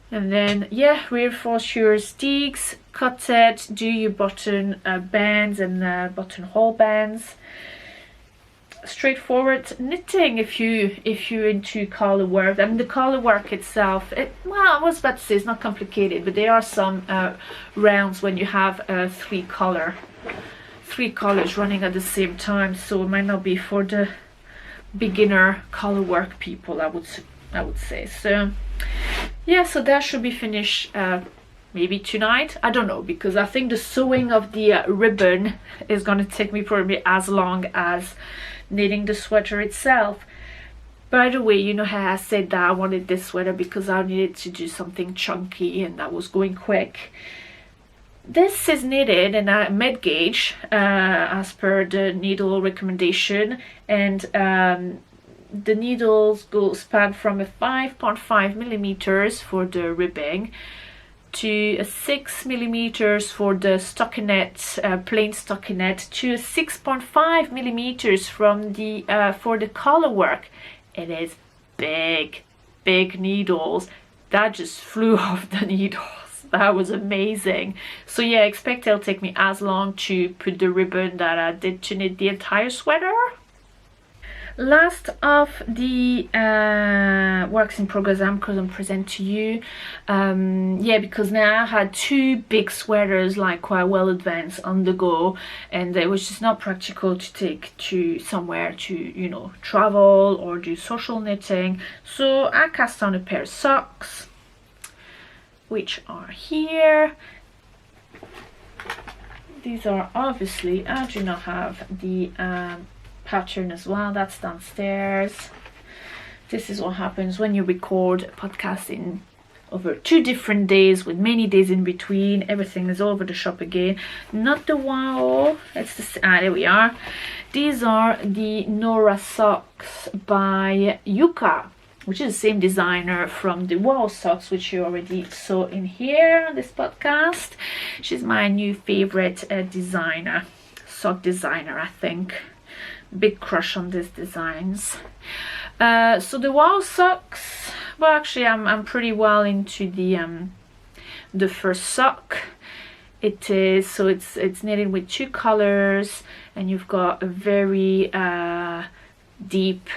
And then yeah, reinforce your sticks, cut it, do your button bands and buttonhole bands. Straightforward knitting if you're into collar work. I mean, the collar work itself, I was about to say it's not complicated, but there are some rounds when you have three colors running at the same time, so it might not be for the beginner collar work people, I would say. So yeah, so that should be finished maybe tonight. I don't know, because I think the sewing of the ribbon is going to take me probably as long as knitting the sweater itself. By the way, you know how I said that I wanted this sweater because I needed to do something chunky and that was going quick. This is knitted in a mid gauge as per the needle recommendation, and the needles span from a 5.5 millimeters for the ribbing to a 6 millimeters for the stockinette, plain stockinette, to 6.5 millimeters from the for the collar work. It is big needles that just flew off the needles. That was amazing. So yeah, I expect it'll take me as long to put the ribbon that I did to knit the entire sweater. Last of the works in progress I'm going to present to you. Yeah, because now I had two big sweaters like quite well advanced on the go, and it was just not practical to take to somewhere to travel or do social knitting. So I cast on a pair of socks, which are here. These are obviously, I do not have the pattern as well, that's downstairs. This is what happens when you record a podcast in over 2 different days with many days in between. Everything is all over the shop again. Not the wow, it's the there we are. These are the Nora socks by Yuka, which is the same designer from the wow socks, which you already saw in here on this podcast. She's my new favorite designer, sock designer, I think. Big crush on these designs. So the wow socks, well, actually I'm pretty well into the first sock. It is, so it's knitted with 2 colors, and you've got a very deep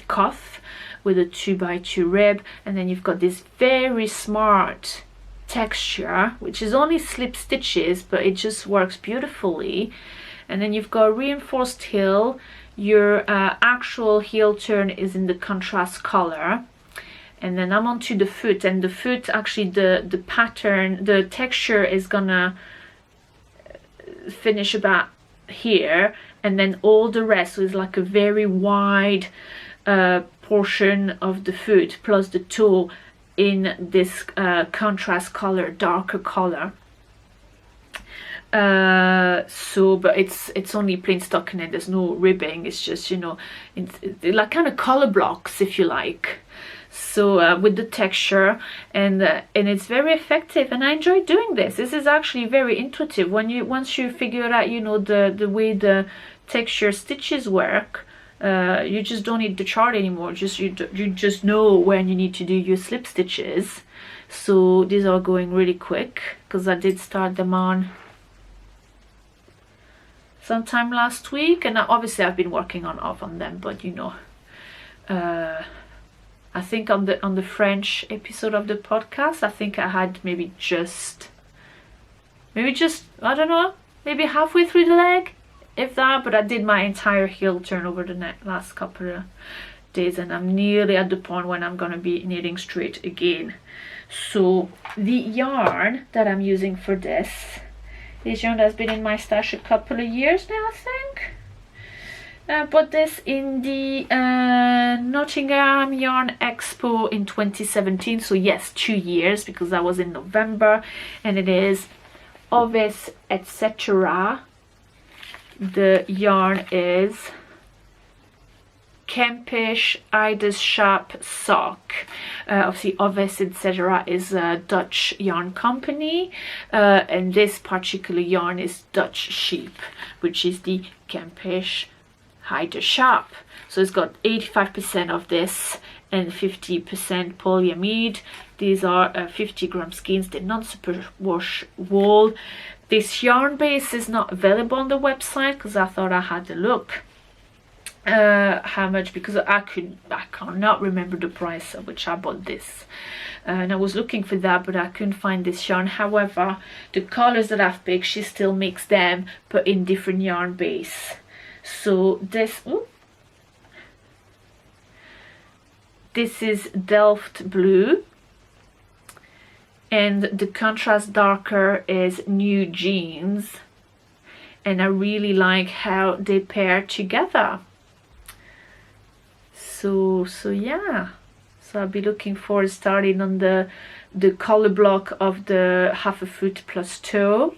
cuff with a 2x2 rib, and then you've got this very smart texture, which is only slip stitches, but it just works beautifully. And then you've got a reinforced heel. Your actual heel turn is in the contrast color. And then I'm onto the foot, and the foot, actually the pattern, the texture is gonna finish about here, and then all the rest is like a very wide portion of the foot plus the toe in this contrast color, darker color. So but it's only plain stockinette, there's no ribbing, it's just, you know, it's like kind of color blocks, if you like. So with the texture, and it's very effective, and I enjoy doing this. This is actually very intuitive. Once you figure out, you know, the way the texture stitches work, you just don't need the chart anymore. You just know when you need to do your slip stitches. So these are going really quick because I did start them on sometime last week, and obviously I've been working off on them, but you know, I think on the French episode of the podcast, I think I had maybe just I don't know, maybe halfway through the leg, if that, but I did my entire heel turn over the last couple of days, and I'm nearly at the point when I'm gonna be knitting straight again. So the yarn that I'm using for this yarn has been in my stash a couple of years now, I think. Bought this in the Nottingham Yarn Expo in 2017, so yes, 2 years, because that was in November, and it is Ovis etc. The yarn is Kempish Ides Sharp Sock. Obviously Ovis etc. is a Dutch yarn company, and this particular yarn is Dutch Sheep, which is the Kempish Ides Sharp. So it's got 85% of this and 50% polyamide. These are 50 gram skeins. They're non-superwash wool. This yarn base is not available on the website because I thought I had a look how much, because I cannot remember the price at which I bought this, and I was looking for that, but I couldn't find this yarn. However, the colors that I've picked, she still makes them, but in different yarn base. So this is Delft Blue, and the contrast darker is New Jeans, and I really like how they pair together. So yeah, so I'll be looking forward to starting on the color block of the half a foot plus toe,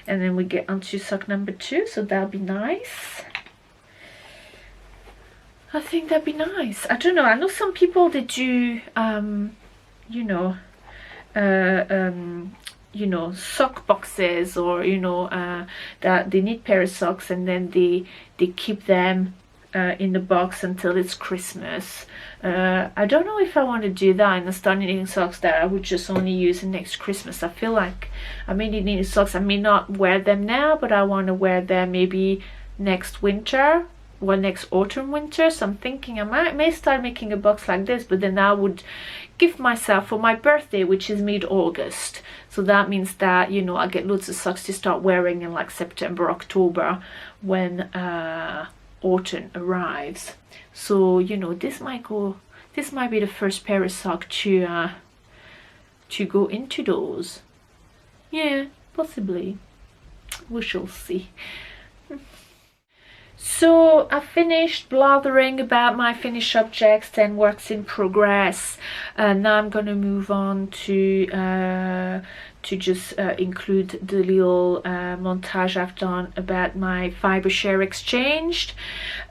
and then we get onto sock number 2, so that'll be nice. I think that'd be nice. I don't know, I know some people, they do you know, sock boxes, or you know, that they knit pair of socks and then they keep them in the box until it's Christmas. I don't know if I want to do that and start knitting socks that I would just only use next Christmas. I feel like I may need knitted socks. I may not wear them now, but I want to wear them maybe next winter, well, next autumn winter. So I'm thinking I may start making a box like this, but then I would give myself for my birthday, which is mid-August. So that means that, you know, I get loads of socks to start wearing in like September, October, when autumn arrives. So, you know, this might be the first pair of socks to go into those. Yeah, possibly. We shall see. So I finished blathering about my finished objects and works in progress. Now I'm gonna move on to just include the little montage I've done about my Fibreshare exchanged.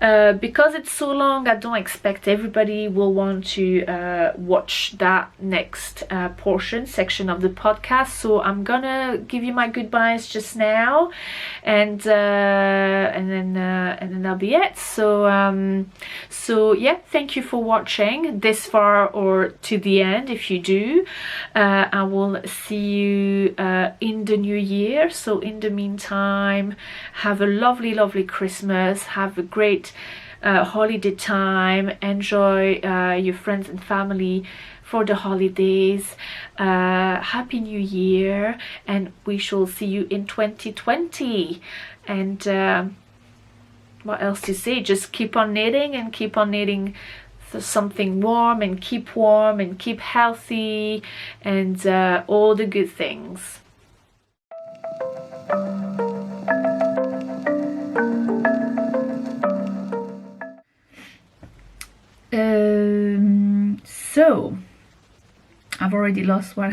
Because it's so long, I don't expect everybody will want to watch that next section of the podcast. So I'm gonna give you my goodbyes just now, and then that'll be it. So yeah, thank you for watching this far or to the end. If you do, I will see you in the new year. So in the meantime, have a lovely Christmas, have a great holiday time, enjoy your friends and family for the holidays. Happy New Year, and we shall see you in 2020. And what else to say? Just keep on knitting and keep on knitting something warm, and keep healthy, and all the good things. So I've already lost what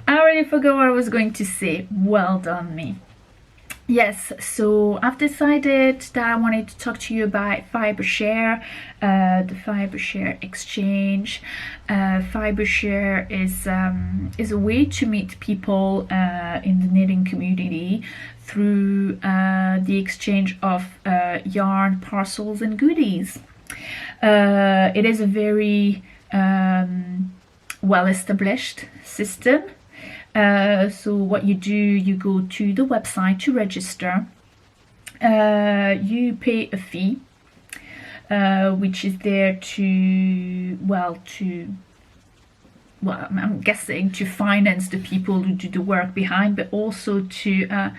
I already forgot what I was going to say. Well done me. Yes, so I've decided that I wanted to talk to you about Fibreshare, the Fibreshare exchange. Fibreshare is a way to meet people in the knitting community through the exchange of yarn, parcels, and goodies. It is a very well-established system. So what you do, you go to the website to register, you pay a fee, which is there I'm guessing to finance the people who do the work behind, but also to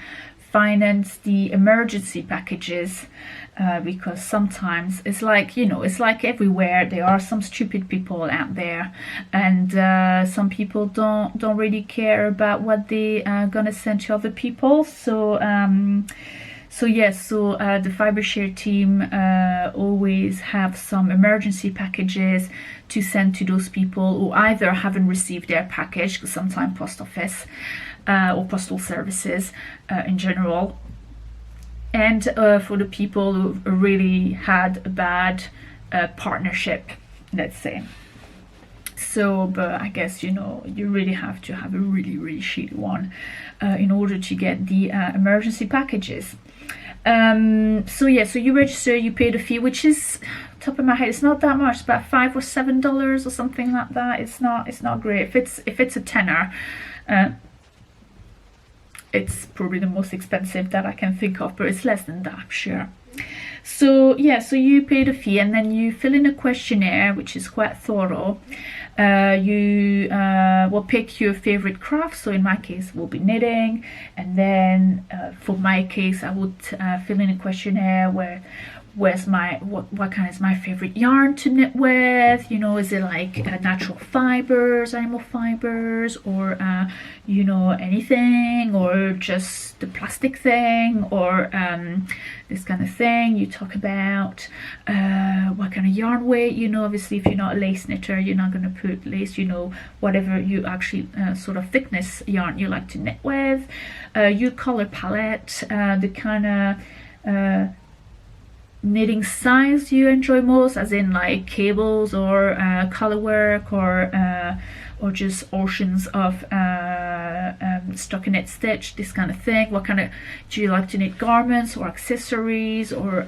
finance the emergency packages, because sometimes it's like everywhere there are some stupid people out there, and some people don't really care about what they are gonna send to other people. So the Fibreshare team always have some emergency packages to send to those people who either haven't received their package, because sometimes post office or postal services in general, and for the people who really had a bad partnership, let's say. So, but I guess you really have to have a really shitty one in order to get the emergency packages. So you register, you pay the fee, which is, top of my head, it's not that much. It's about $5 or $7 or something like that. It's not great. If it's a tenner, it's probably the most expensive that I can think of, but it's less than that, I'm sure. So you pay the fee, and then you fill in a questionnaire, which is quite thorough. You will pick your favorite craft. So in my case, it will be knitting, and then for my case, I would fill in a questionnaire where what kind is my favorite yarn to knit with. Is it like natural fibers, animal fibers, or anything, or just the plastic thing, or this kind of thing. You talk about what kind of yarn weight. Obviously if you're not a lace knitter, you're not going to put lace, whatever you actually sort of thickness yarn you like to knit with, your color palette, the kind of knitting size you enjoy most, as in like cables or color work, or just oceans of stockinette stitch, this kind of thing. What kind of, do you like to knit garments or accessories, or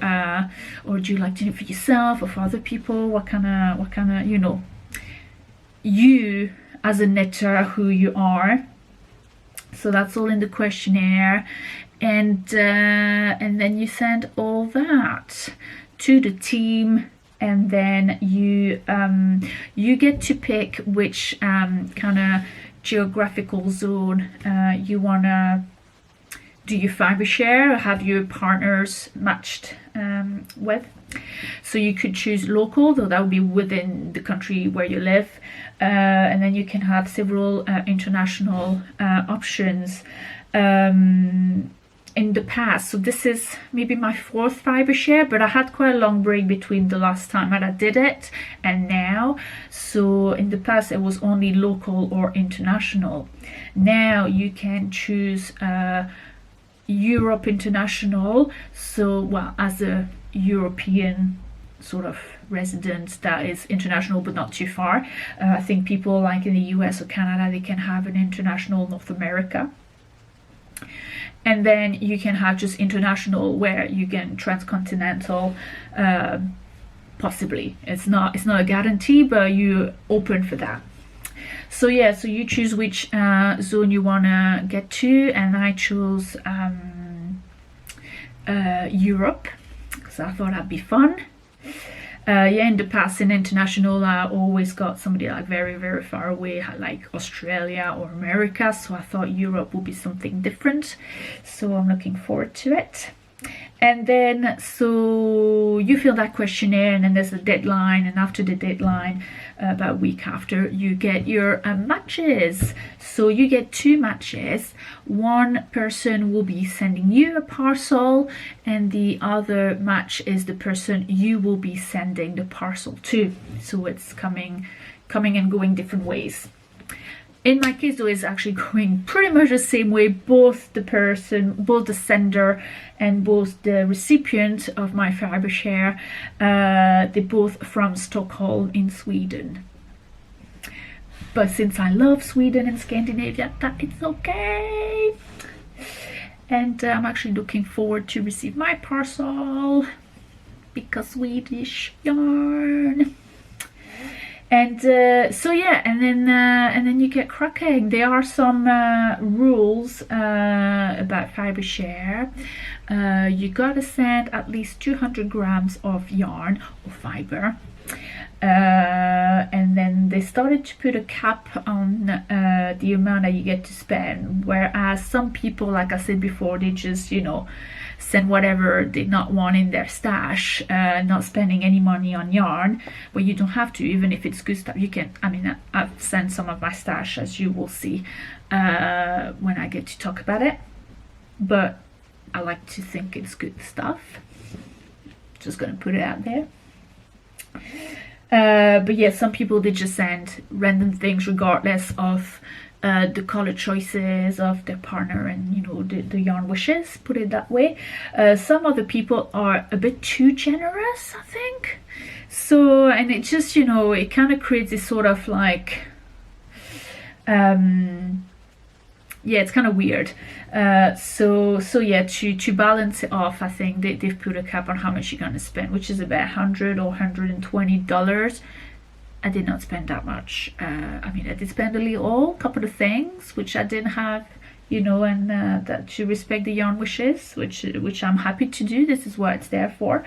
do you like to knit for yourself or for other people? What kind of you as a knitter, who you are. So that's all in the questionnaire. And then you send all that to the team, and then you get to pick which kind of geographical zone you wanna do your Fibreshare or have your partners matched with. So you could choose local, though that would be within the country where you live, and then you can have several international options. in the past, so this is maybe my 4th Fibreshare, but I had quite a long break between the last time that I did it and now. So in the past it was only local or international. Now you can choose Europe international, so well, as a European sort of resident that is international but not too far. I think people like in the US or Canada, they can have an international North America. And then you can have just international, where you can transcontinental, possibly. It's not a guarantee, but you open for that. So yeah, so you choose which zone you want to get to, and I chose Europe, because I thought that'd be fun. Yeah, in the past in international, I always got somebody like very, very far away, like Australia or America, so I thought Europe would be something different, so I'm looking forward to it. And then, so you fill that questionnaire, and then there's a deadline, and after the deadline, about a week after, you get your matches. So you get 2 matches. One person will be sending you a parcel, and the other match is the person you will be sending the parcel to. So it's coming and going different ways. In my case, though, it's actually going pretty much the same way. Both the sender and both the recipient of my Fibreshare, they're both from Stockholm in Sweden. But since I love Sweden and Scandinavia, that it's okay. And I'm actually looking forward to receive my parcel, because Swedish yarn. And so yeah, and then you get cracking. There are some rules about Fibreshare. You gotta send at least 200 grams of yarn or fiber. And then they started to put a cap on the amount that you get to spend, whereas some people, like I said before, they just, you know, send whatever they not want in their stash, not spending any money on yarn. But you don't have to, even if it's good stuff. You can, I mean, I've sent some of my stash, as you will see when I get to talk about it, but I like to think it's good stuff. Just gonna put it out there. But yeah, some people, they just send random things regardless of the color choices of their partner and, you know, the yarn wishes, put it that way. Some other people are a bit too generous, I think. So, and it just, you know, it kind of creates this sort of like, yeah, it's kind of weird. So yeah, to balance it off, I think they've put a cap on how much you're going to spend, which is about $100 or $120. I did not spend that much. I mean, I did spend a couple of things which I didn't have, you know, and that to respect the yarn wishes, which I'm happy to do. This is what it's there for.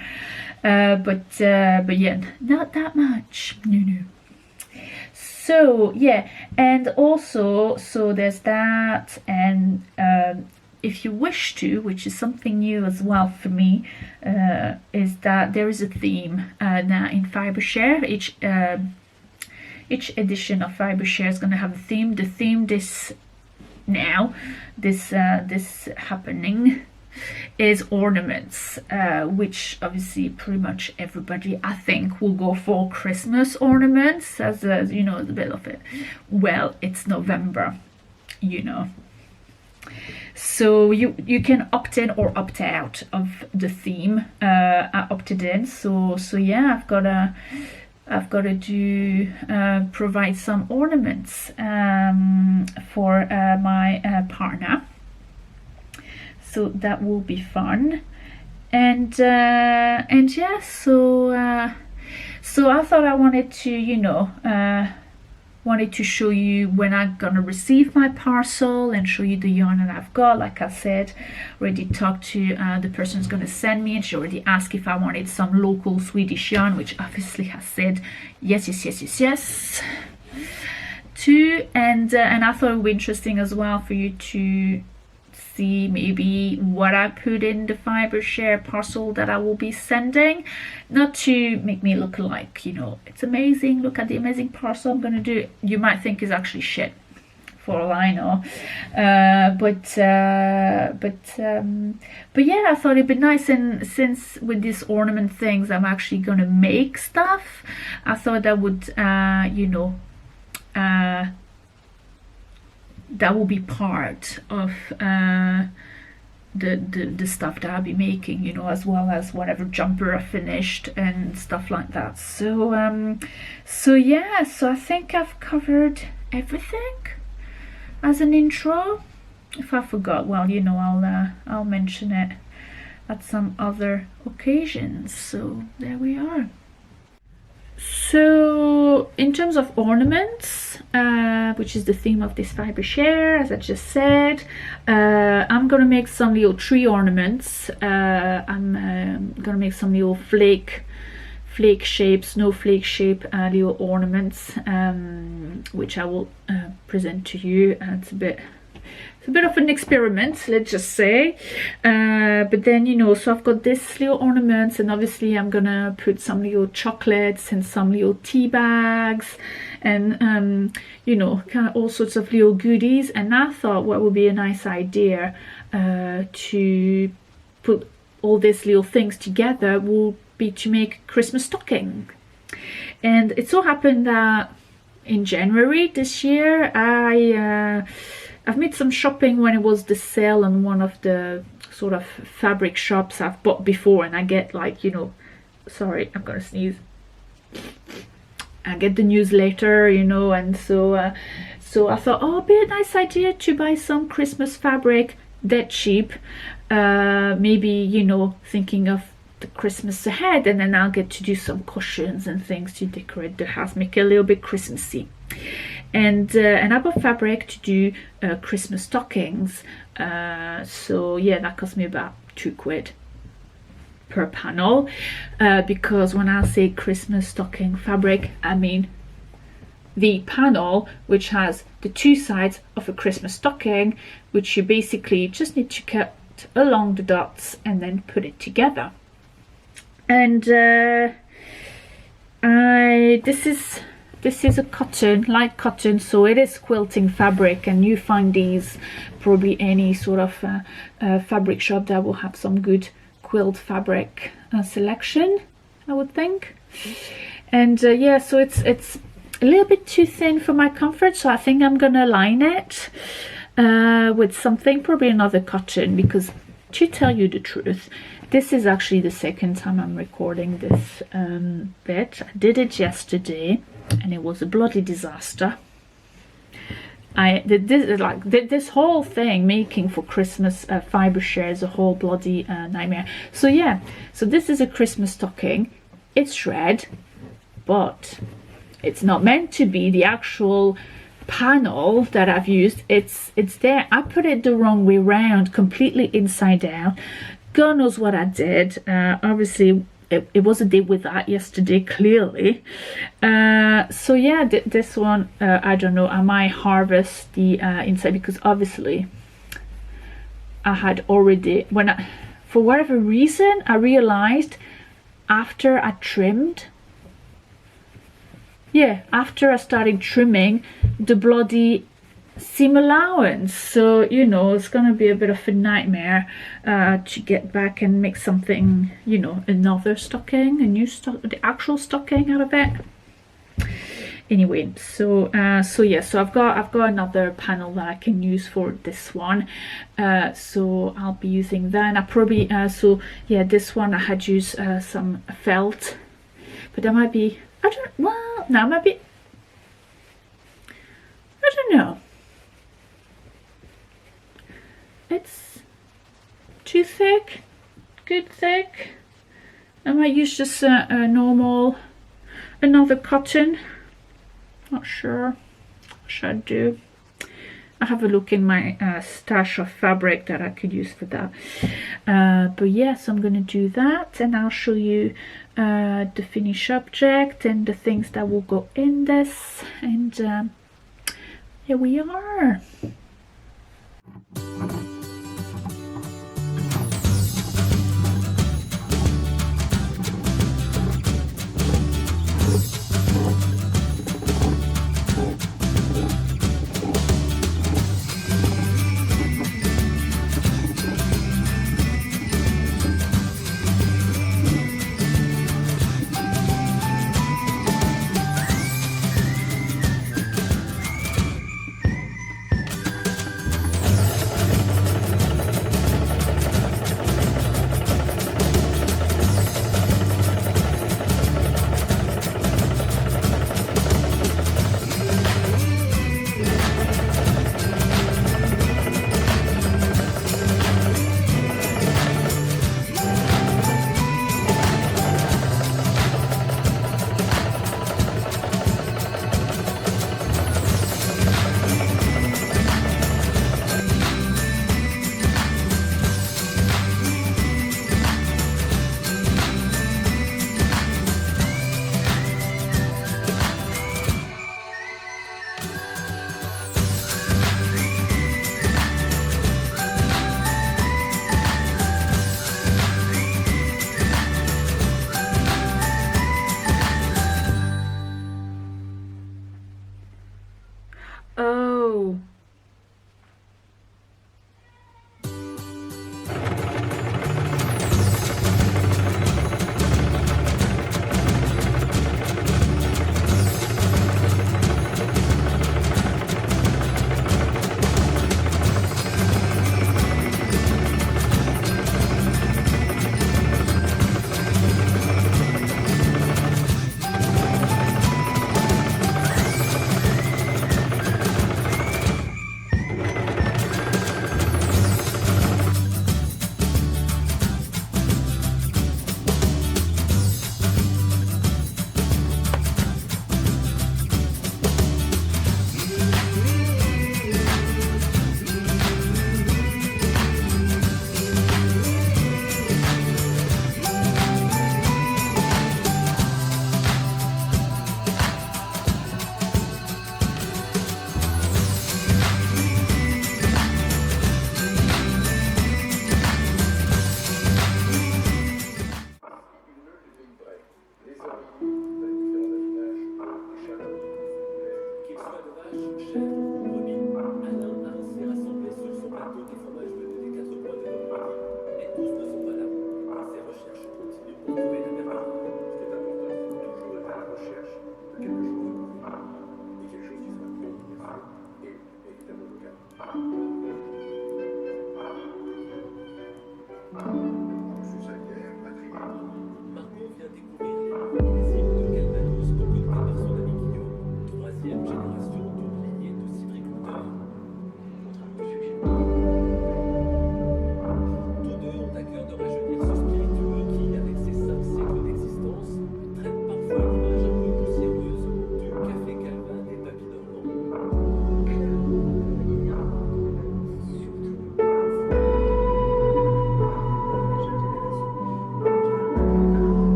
But yeah, not that much. No. So yeah, and also, so there's that, and if you wish to, which is something new as well for me, is that there is a theme now in Fibreshare. Each edition of Fibreshare is going to have a theme. The theme this happening is ornaments, which obviously pretty much everybody, I think, will go for Christmas ornaments, as you know, a bit of it. Well, it's November, you know, so you can opt in or opt out of the theme. I opted in, so yeah, I've got to do provide some ornaments for my partner. So that will be fun, and yeah, so I thought I wanted to, you know, wanted to show you when I'm gonna receive my parcel and show you the yarn that I've got. Like I said, already talked to the person who's gonna send me, and she already asked if I wanted some local Swedish yarn, which obviously has said yes to, and I thought it would be interesting as well for you to see maybe what I put in the Fibreshare parcel that I will be sending, not to make me look like, you know, it's amazing, look at the amazing parcel I'm gonna do. You might think is actually shit for all I know. But yeah, I thought it'd be nice, and since with these ornament things I'm actually gonna make stuff, I thought that would that will be part of the stuff that I'll be making, as well as whatever jumper I finished and stuff like that. So yeah, so I think I've covered everything as an intro. If I forgot, well, I'll mention it at some other occasions. So there we are. So in terms of ornaments, which is the theme of this Fibreshare, as I just said, I'm gonna make some little tree ornaments. I'm gonna make some little flake shape, snowflake shape little ornaments, which I will present to you. It's a bit of an experiment, let's just say, but then so I've got this little ornaments, and obviously I'm gonna put some little chocolates and some little tea bags, and kind of all sorts of little goodies. And I thought what would be a nice idea to put all these little things together will be to make a Christmas stocking. And it so happened that in January this year I've made some shopping when it was the sale on one of the sort of fabric shops I've bought before, and I get sorry, I'm gonna sneeze. I get the newsletter, and so I thought, oh, it'd be a nice idea to buy some Christmas fabric that cheap, maybe thinking of the Christmas ahead, and then I'll get to do some cushions and things to decorate the house, make it a little bit Christmassy. And I bought fabric to do Christmas stockings. So yeah, that cost me about £2 per panel, because when I say Christmas stocking fabric, I mean the panel which has the two sides of a Christmas stocking, which you basically just need to cut along the dots and then put it together. And this is a light cotton, so it is quilting fabric, and you find these probably any sort of fabric shop that will have some good quilt fabric selection, I would think. And yeah, so it's a little bit too thin for my comfort, so I think I'm gonna line it with something, probably another cotton, because to tell you the truth, this is actually the second time I'm recording this bit. I did it yesterday and it was a bloody disaster. This whole thing making for Christmas Fibreshare is a whole bloody nightmare. So yeah, so this is a Christmas stocking. It's red, but it's not meant to be the actual panel that I've used. It's there. I put it the wrong way round, completely inside down. God knows what I did. Obviously it wasn't did with that yesterday, clearly. So yeah, this one, I don't know, I might harvest the inside, because obviously I had already, for whatever reason, I realized after I trimmed, after I started trimming, the bloody seam allowance, so it's gonna be a bit of a nightmare to get back and make something, another stocking, the actual stocking out of it. Anyway, so I've got another panel that I can use for this one, so I'll be using that. And I probably this one I had used some felt, but that might be, I don't know. It's too thick, good thick. I might use just a normal, another cotton. Not sure what should I do. I have a look in my stash of fabric that I could use for that. But yes, I'm gonna do that, and I'll show you the finished object and the things that will go in this. And here we are.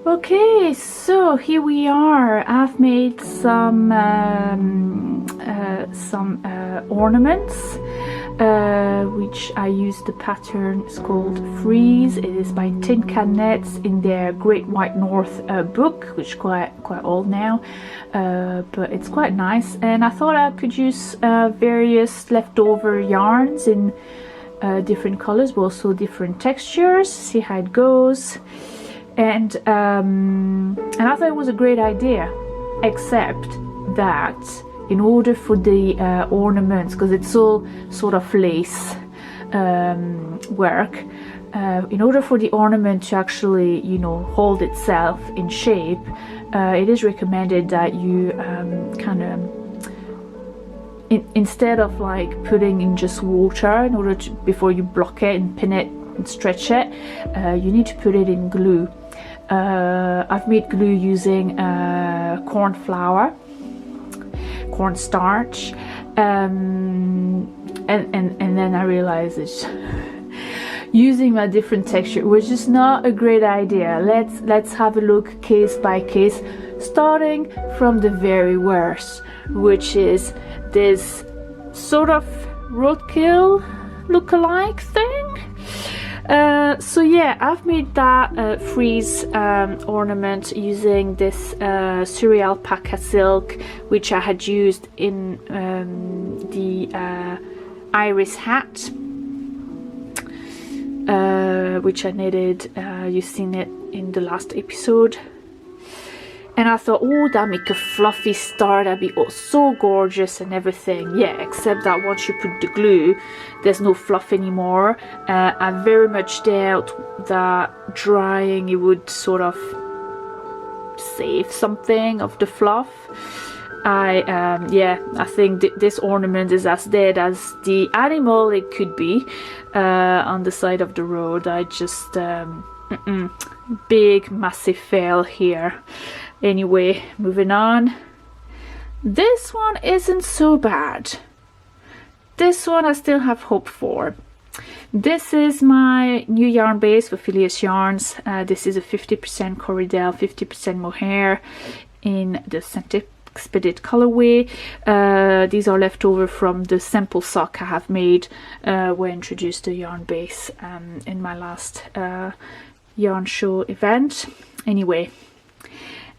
Okay, so here we are. I've made some ornaments, which I use the pattern. It's called Freeze. It is by Tin Can Nets in their Great White North book, which is quite old now, but it's quite nice. And I thought I could use various leftover yarns in different colors, but also different textures. See how it goes. And I thought it was a great idea, except that in order for the ornaments, because it's all sort of lace work, in order for the ornament to actually, hold itself in shape, it is recommended that you kind of, instead of like putting in just water in order to, before you block it and pin it and stretch it, you need to put it in glue. I've made glue using corn flour, cornstarch, and then I realized that using a different texture was just not a great idea. Let's have a look case by case, starting from the very worst, which is this sort of roadkill look-alike thing. So yeah, I've made that freeze ornament using this sylviephileasyarn silk, which I had used in the iris hat, which I knitted. You've seen it in the last episode. And I thought, oh, that'd make a fluffy star, that'd be so gorgeous and everything. Yeah, except that once you put the glue, there's no fluff anymore. I very much doubt that drying it would sort of save something of the fluff. I think this ornament is as dead as the animal it could be on the side of the road. I just, big massive fail here. Anyway, moving on. This one isn't so bad. This one I still have hope for. This is my new yarn base for Phileas Yarns. This is a 50% Corridel, 50% mohair in the Saint Expedite colorway. These are left over from the sample sock I have made when I introduced the yarn base in my last yarn show event. Anyway.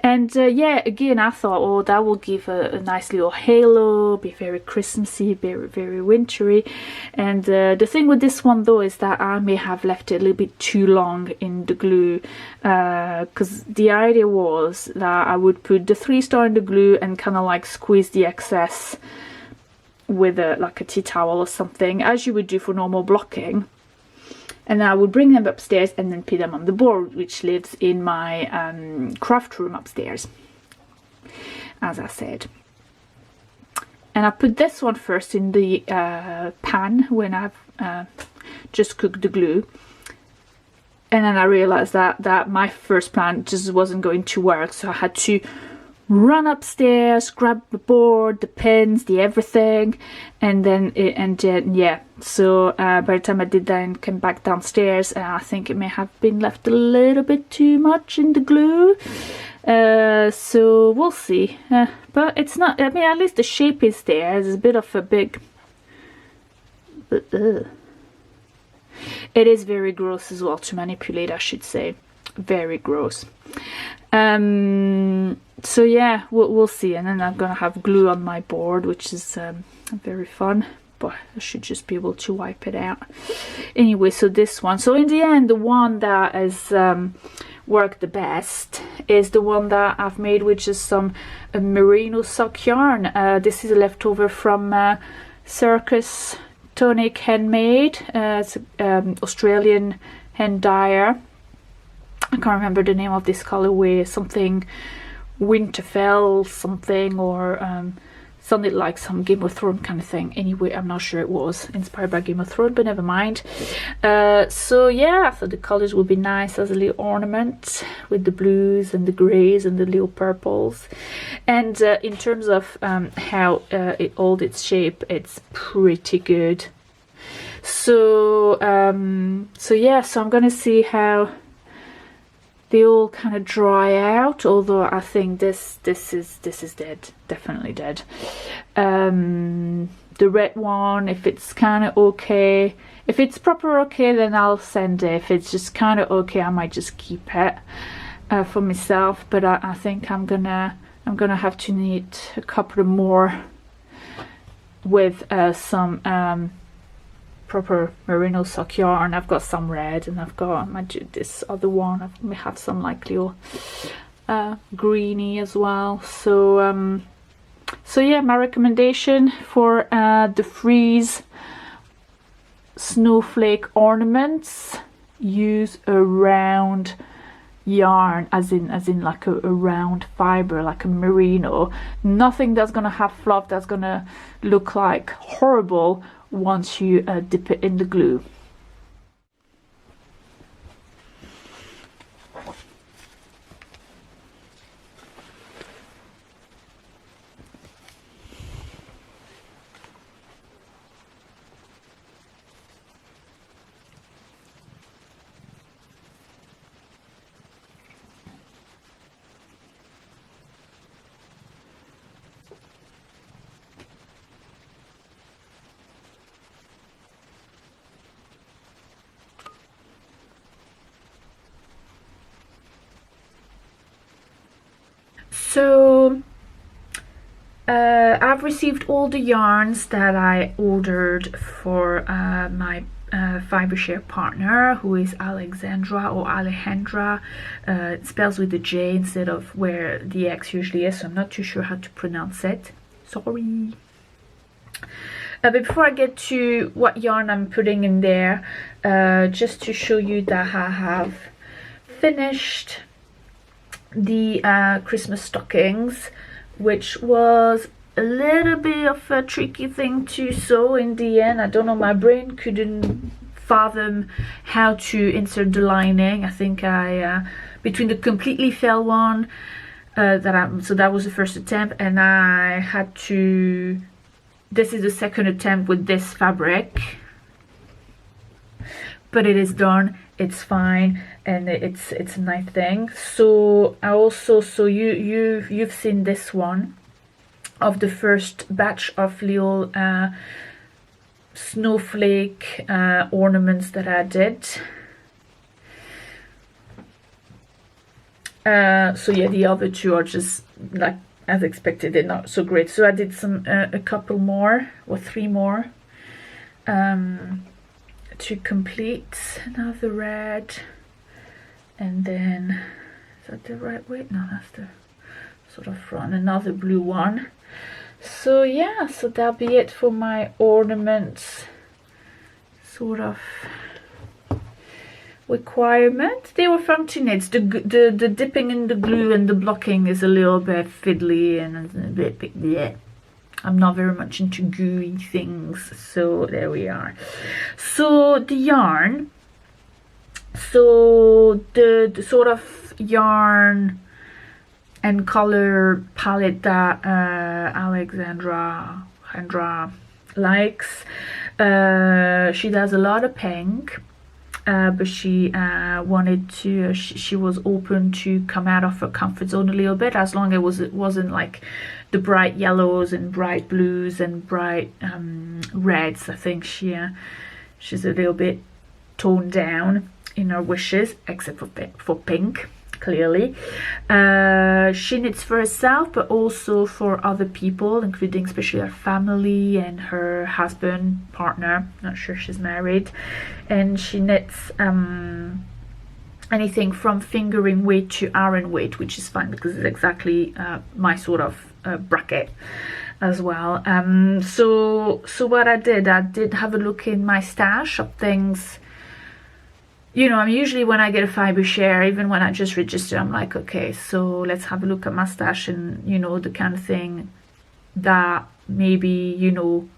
And yeah, again, I thought, oh, that will give a nice little halo, be very Christmassy, very, very wintry. And the thing with this one, though, is that I may have left it a little bit too long in the glue. Because the idea was that I would put the 3-star in the glue and kind of like squeeze the excess with like a tea towel or something, as you would do for normal blocking. And I would bring them upstairs and then put them on the board, which lives in my craft room upstairs, as I said. And I put this one first in the pan when I've just cooked the glue. And then I realized that my first plan just wasn't going to work, so I had to run upstairs, grab the board, the pins, the everything, and then yeah. So by the time I did that and came back downstairs, I think it may have been left a little bit too much in the glue. So we'll see. But it's not. I mean, at least the shape is there. There's a bit of a big. It is very gross as well to manipulate, I should say. Very gross. So yeah, we'll see. And then I'm gonna have glue on my board, which is very fun, but I should just be able to wipe it out. Anyway, so this one, so in the end, the one that has worked the best is the one that I've made, which is some merino sock yarn. This is a leftover from Circus Tonic Handmade. It's Australian hand dyer. I can't remember the name of this colorway, something Winterfell something, or something like some Game of Thrones kind of thing. Anyway, I'm not sure it was inspired by Game of Thrones, but never mind. So yeah, I thought the colors would be nice as a little ornament with the blues and the greys and the little purples. And in terms of how it holds its shape, it's pretty good. So yeah, so I'm gonna see how they all kind of dry out, although I think this is dead, definitely dead. The red one, if it's kind of okay, if it's proper okay, then I'll send it. If it's just kind of okay, I might just keep it for myself. But I think I'm gonna have to need a couple more with some proper merino sock yarn. I've got some red, and I've got this other one. I may have some like little greeny as well. So yeah, my recommendation for the frieze snowflake ornaments: use a round yarn, as in like a round fiber, like a merino. Nothing that's gonna have fluff that's gonna look like horrible once you dip it in the glue. So I've received all the yarns that I ordered for my Fibreshare partner, who is Alexandra or Alejandra. It spells with the J instead of where the X usually is, so I'm not too sure how to pronounce it. Sorry. But before I get to what yarn I'm putting in there, just to show you that I have finished the Christmas stockings, which was a little bit of a tricky thing to sew in the end. I don't know, my brain couldn't fathom how to insert the lining. I think I between the completely fell one so that was the first attempt, and I had to, this is the second attempt with this fabric, but it is done, it's fine, and it's a nice thing. So I also, so you've seen this one of the first batch of little snowflake ornaments that I did. So yeah, the other two are just like as expected, they're not so great. So I did some a couple more or 3 more to complete. Now the red, and then is that the right way? No, that's the sort of front. Another blue one. So yeah, so that'll be it for my ornaments sort of requirement. They were fun to knit. The dipping in the glue and the blocking is a little bit fiddly and a bit bleh. I'm not very much into gooey things, so there we are. So the yarn, so the sort of yarn and color palette that Alexandra likes, she does a lot of pink, but she wanted to, she was open to come out of her comfort zone a little bit, as long as it wasn't like the bright yellows and bright blues and bright reds. I think she's a little bit toned down in her wishes, except for pink, clearly. She knits for herself, but also for other people, including especially her family and her husband, partner, not sure she's married. And she knits anything from fingering weight to iron weight, which is fun because it's exactly my sort of bracket as well. So what I did have a look in my stash of things. You know, I'm usually, when I get a Fibreshare, even when I just register, I'm like, okay, so let's have a look at my stash, and you know, the kind of thing that maybe, you know,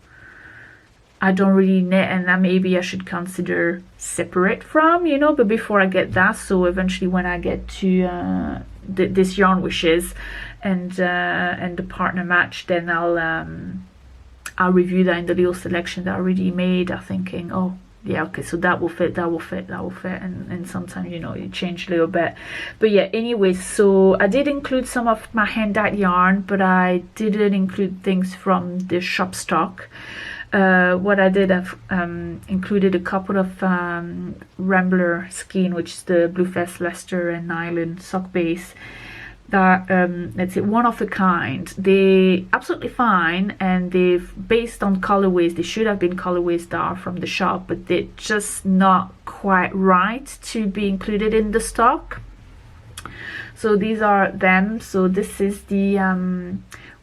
I don't really knit and that maybe I should consider separate from, you know. But before I get that, so eventually when I get to this yarn wishes and the partner match, then I'll review that in the little selection that I already made. I'm thinking, oh, yeah, okay, so that will fit, and sometimes, you know, you change a little bit. But yeah, anyway, so I did include some of my hand-dyed yarn, but I didn't include things from the shop stock. What I did, I've included a couple of Rambler skein, which is the Bluefest Leicester and nylon sock base. That let's say one of a kind. They absolutely fine, and they've based on colorways. They should have been colorways that are from the shop, but they're just not quite right to be included in the stock. So these are them. So this is the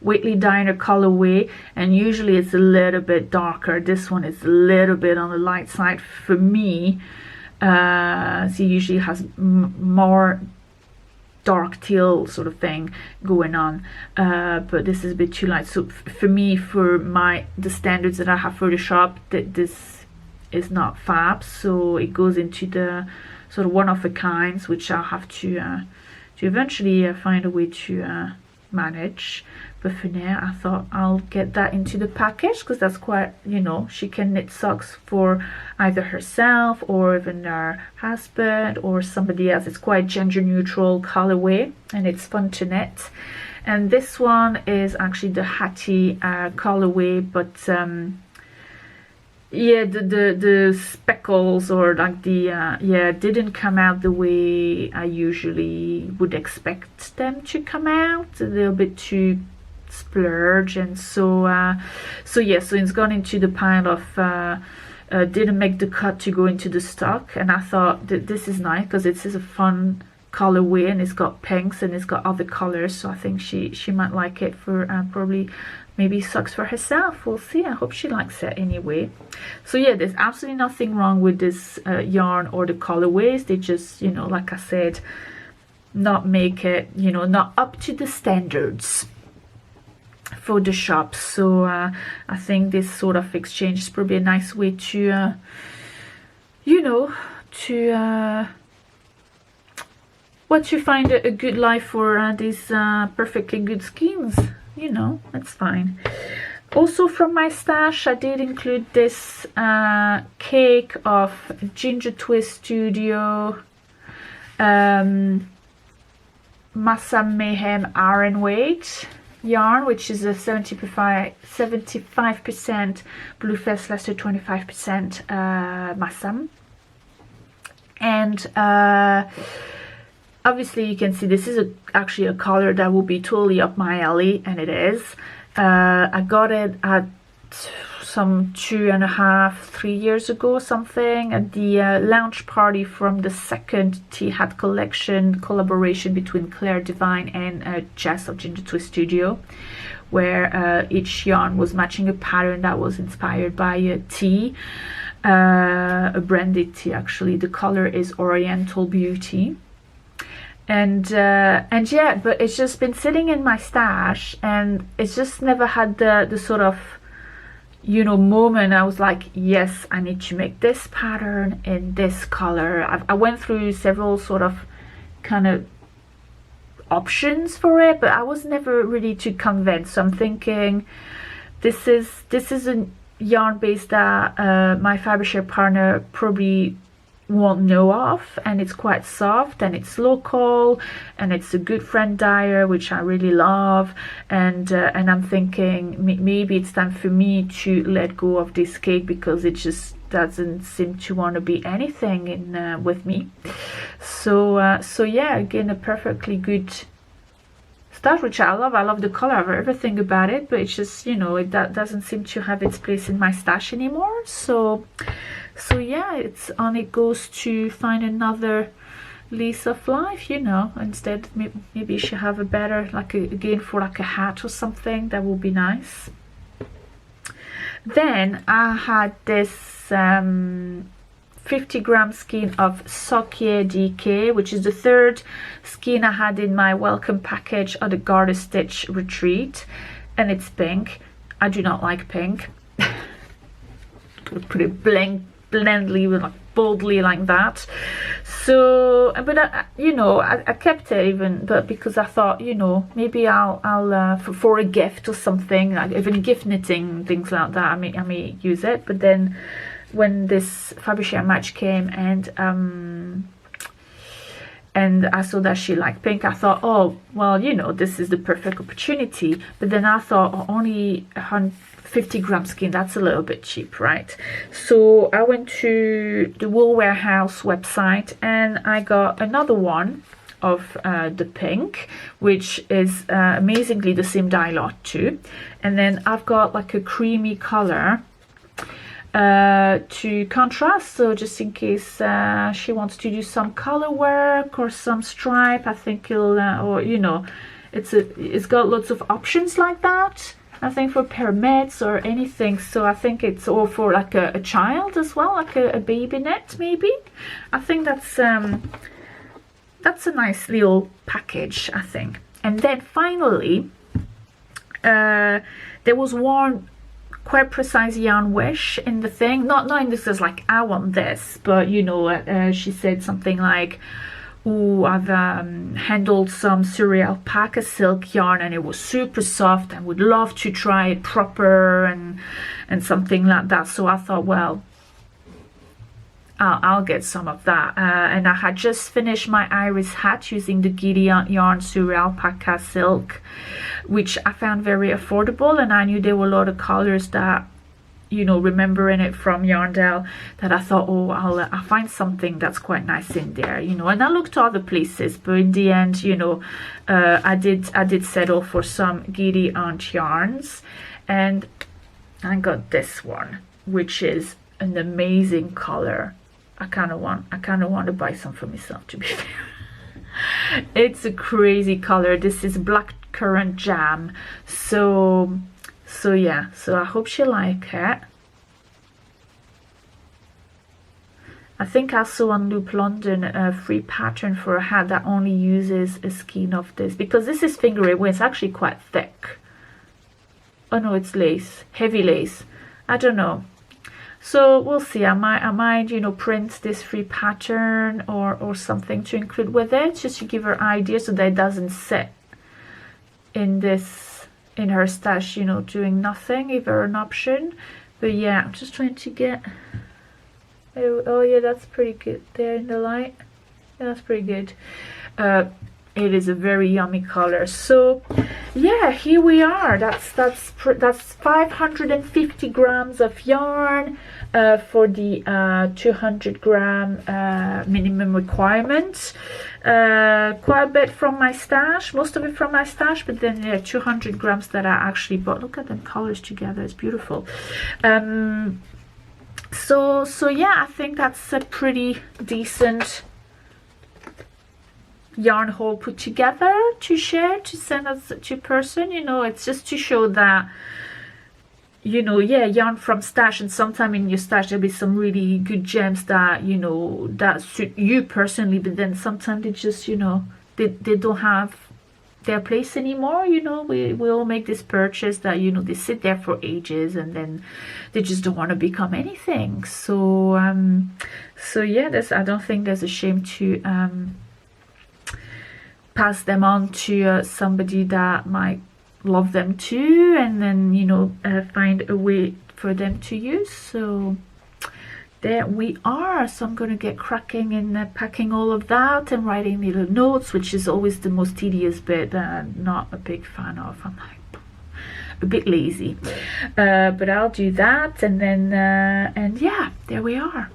Whately Diner colorway, and usually it's a little bit darker. This one is a little bit on the light side for me. So usually has more dark teal sort of thing going on, but this is a bit too light. So for me, for the standards that I have for the shop, that this is not fab. So it goes into the sort of one of a kinds, which I'll have to eventually find a way to manage. But for now, I thought I'll get that into the package, because that's quite, you know, she can knit socks for either herself or even her husband or somebody else. It's quite gender neutral colorway, and it's fun to knit. And this one is actually the Hattie colorway, but yeah, the speckles, or like the yeah, didn't come out the way I usually would expect them to come out. A little bit too splurge, and so yeah, so it's gone into the pile of didn't make the cut to go into the stock. And I thought that this is nice because it is a fun colorway, and it's got pinks and it's got other colors, so I think she might like it for probably maybe socks for herself. We'll see. I hope she likes it anyway. So yeah, there's absolutely nothing wrong with this yarn or the colorways. They just, you know, like I said, not make it, you know, not up to the standards for the shop. So I think this sort of exchange is probably a nice way to you know, to to find a good life for these perfectly good skeins. You know, that's fine. Also from my stash, I did include this cake of Ginger Twist Studio Massa Mayhem Iron Weight yarn, which is a 75% Bluefest Leicester, 25% Massam. And obviously you can see this is actually a color that will be totally up my alley, and it is. I got it at some 2.5-3 years ago, something, at the launch party from the second Tea Hat collection collaboration between Claire Devine and Jess of Ginger Twist Studio, where each yarn was matching a pattern that was inspired by a tea, a branded tea actually. The color is Oriental Beauty. And yeah, but it's just been sitting in my stash, and it's just never had the sort of, you know, moment I was like, yes, I need to make this pattern in this color. I went through several sort of kind of options for it, but I was never really too convinced. So I'm thinking this is a yarn base that my Fibreshare partner probably won't know of, and it's quite soft, and it's local, and it's a good friend dyer, which I really love. And I'm thinking maybe it's time for me to let go of this cake, because it just doesn't seem to want to be anything in with me. So yeah, again, a perfectly good stuff, which I love the color of everything about it, but it's just, you know, that doesn't seem to have its place in my stash anymore. So yeah, it's on it goes to find another lease of life, you know. Instead, maybe you should have a better, like again, for like a hat or something. That would be nice. Then I had this 50-gram skein of Sokie DK, which is the third skein I had in my welcome package of the Garter Stitch retreat, and it's pink. I do not like pink. Gotta put it blandly, like boldly, like that. So, but you know, I kept it even, but because I thought, you know, maybe I'll for a gift or something, like even gift knitting, things like that, I may use it. But then when this Fibreshare match came, and I saw that she liked pink. I thought, oh, well, you know, this is the perfect opportunity. But then I thought, oh, only 150 gram skein, that's a little bit cheap, right? So I went to the Wool Warehouse website and I got another one of the pink, which is amazingly the same dye lot too. And then I've got like a creamy color to contrast, so just in case she wants to do some color work or some stripe, I think it'll or you know, it's got lots of options like that, I think, for pyramids or anything. So I think it's all for like a child as well, like a baby net maybe. I think that's a nice little package, I think. And then finally there was one quite precise yarn wish in the thing, not in this as like I want this, but you know, she said something like, oh, I've handled some Surrey alpaca silk yarn and it was super soft and would love to try it proper and something like that. So I thought, well, I'll get some of that. And I had just finished my iris hat using the Giddy yarn Surrey alpaca silk, which I found very affordable, and I knew there were a lot of colors that, you know, remembering it from Yarndale, that I thought, oh, I'll find something that's quite nice in there, you know. And I looked to other places, but in the end, you know, I did settle for some Giddy Aunt yarns, and I got this one, which is an amazing color. I kind of want to buy some for myself, to be fair. It's a crazy color. This is black currant jam. So yeah, so I hope she like it. I think I saw on Loop London a free pattern for a hat that only uses a skein of this, because this is finger weight. It's actually quite thick. Oh no, it's lace, heavy lace. I don't know. So we'll see. I might, you know, print this free pattern or something to include with it, just to give her idea, so that it doesn't sit in her stash, you know, doing nothing, if her an option. But yeah, I'm just trying to get. Oh yeah, that's pretty good there in the light. Yeah, that's pretty good. It is a very yummy color. So yeah, here we are. That's 550 grams of yarn for the 200 gram minimum requirement. Quite a bit from my stash, most of it from my stash, but then there are 200 grams that I actually bought. Look at them colors together, it's beautiful. So yeah, I think that's a pretty decent yarn haul put together to share, to send us to person. You know, it's just to show that, you know, yeah, yarn from stash, and sometime in your stash there'll be some really good gems that, you know, that suit you personally, but then sometimes they just, you know, they don't have their place anymore. You know, we all make this purchase that, you know, they sit there for ages and then they just don't want to become anything. So yeah, I don't think there's a shame to pass them on to somebody that might love them too, and then, you know, find a way for them to use. So there we are. So I'm going to get cracking and packing all of that and writing little notes, which is always the most tedious bit that I'm not a big fan of. I'm like a bit lazy, but I'll do that, and then and yeah, there we are.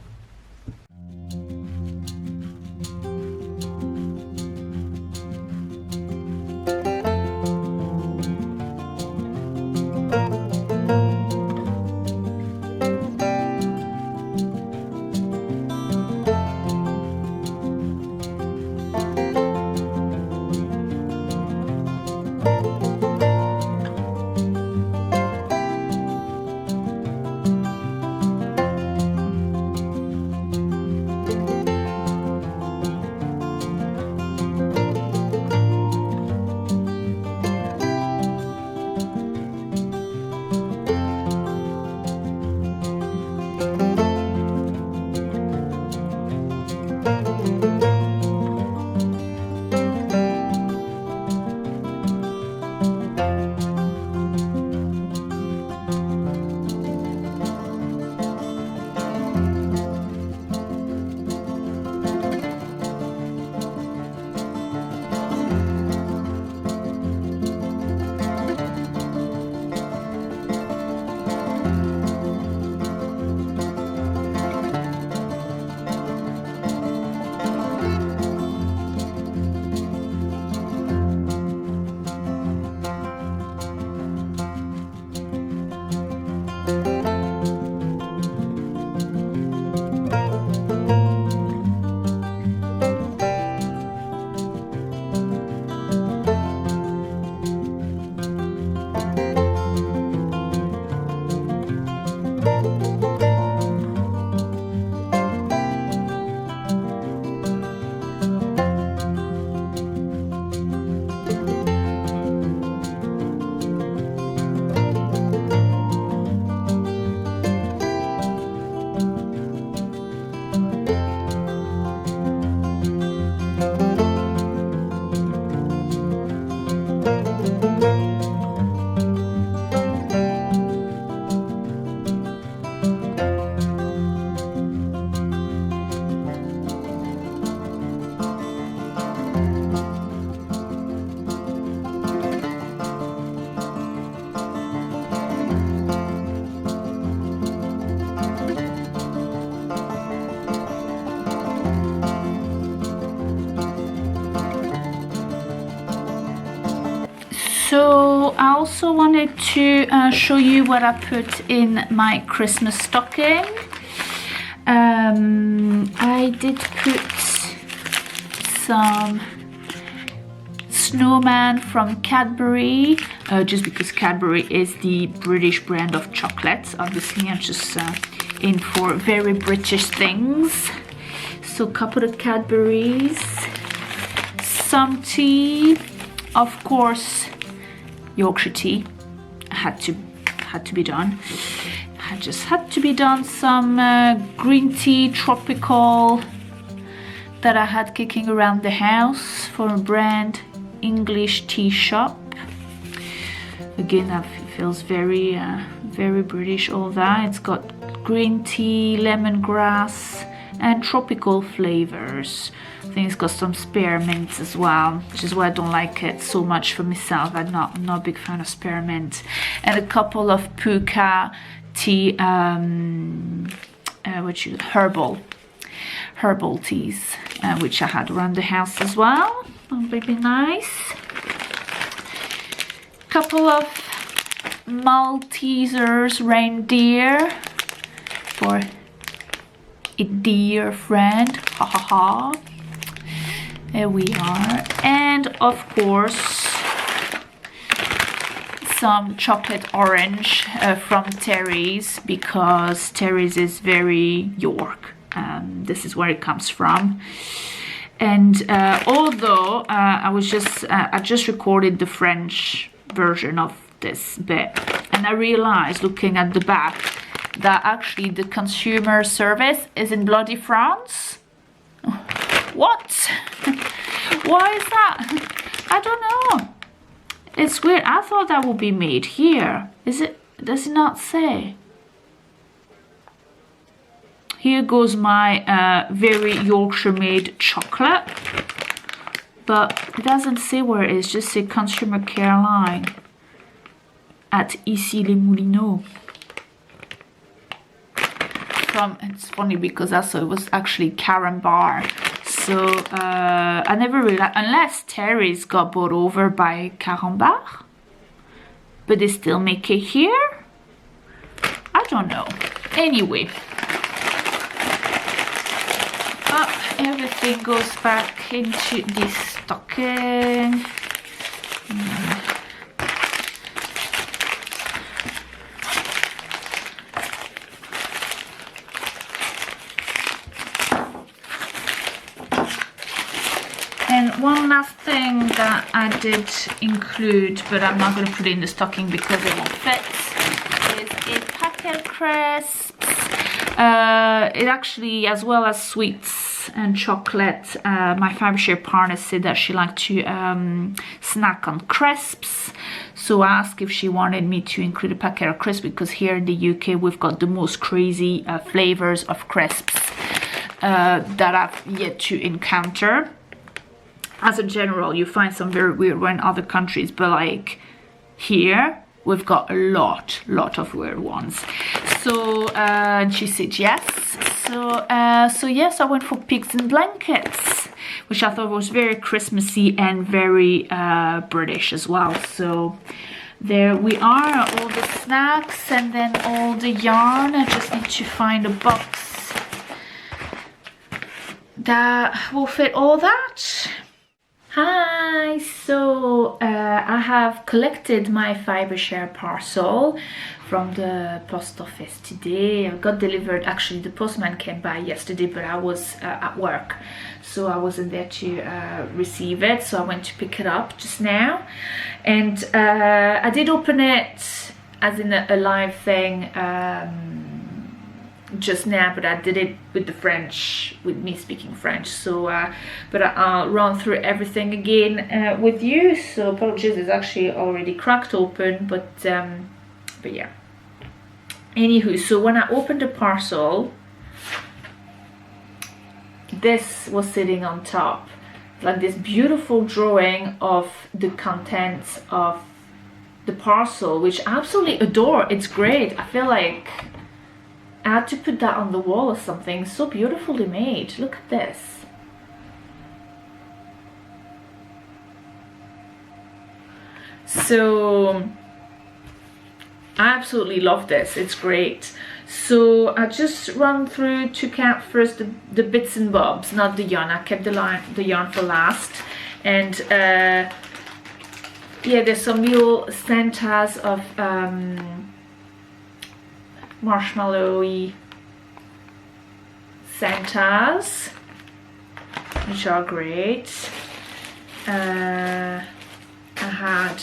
So I also wanted to show you what I put in my Christmas stocking. I did put some snowman from Cadbury, just because Cadbury is the British brand of chocolates. Obviously, I'm just in for very British things. So a couple of Cadburys, some tea, of course, Yorkshire tea. Had to be done. I just had to be done. Some green tea, tropical, that I had kicking around the house for a brand English tea shop. Again, that feels very very British, all that. It's got green tea, lemongrass and tropical flavors. I think it's got some spearmint as well, which is why I don't like it so much for myself. I'm not a big fan of spearmint. And a couple of puka tea, herbal teas, which I had around the house as well. Really nice. Couple of Maltesers reindeer for a dear friend. Ha ha ha. There we are. And of course some chocolate orange from Terry's, because Terry's is very York. This is where it comes from. And although I just recorded the French version of this bit, and I realized looking at the back that actually the consumer service is in bloody France. What? Why is that? I don't know. It's weird. I thought that would be made here. Is it? Does it not say? Here goes my very Yorkshire made chocolate, but it doesn't say where it is. Just say consumer care line at Issy-les-Moulineaux. It's funny because I thought it was actually Carambar. So I never realized, unless Terry's got bought over by Carambar, but they still make it here. I don't know. Anyway, everything goes back into this stocking. And one last thing that I did include, but I'm not going to put it in the stocking because it won't fit, is a packet of crisps. It actually, as well as sweets and chocolate, my Fibreshare partner said that she liked to snack on crisps. So I asked if she wanted me to include a packet of crisps, because here in the UK we've got the most crazy flavors of crisps that I've yet to encounter. As a general, you find some very weird ones in other countries, but like here we've got a lot of weird ones. So and she said yes. So yes, I went for pigs in blankets, which I thought was very Christmassy and very British as well. So there we are, all the snacks and then all the yarn. I just need to find a box that will fit all that. Hi, so I have collected my Fibreshare parcel from the post office today. I got delivered, actually the postman came by yesterday, but I was at work, so I wasn't there to receive it, so I went to pick it up just now. And I did open it as in a live thing just now, but I did it with the French, with me speaking French. So but I'll run through everything again with you. So apologies, it's actually already cracked open, but yeah. Anywho, so when I opened the parcel, this was sitting on top, like this beautiful drawing of the contents of the parcel, which I absolutely adore. It's great. I feel like I had to put that on the wall or something. So beautifully made. Look at this. So I absolutely love this. It's great. So I just run through, took out first the bits and bobs, not the yarn. I kept the yarn for last. And yeah, there's some little Santas of marshmallowy Santas, which are great. I had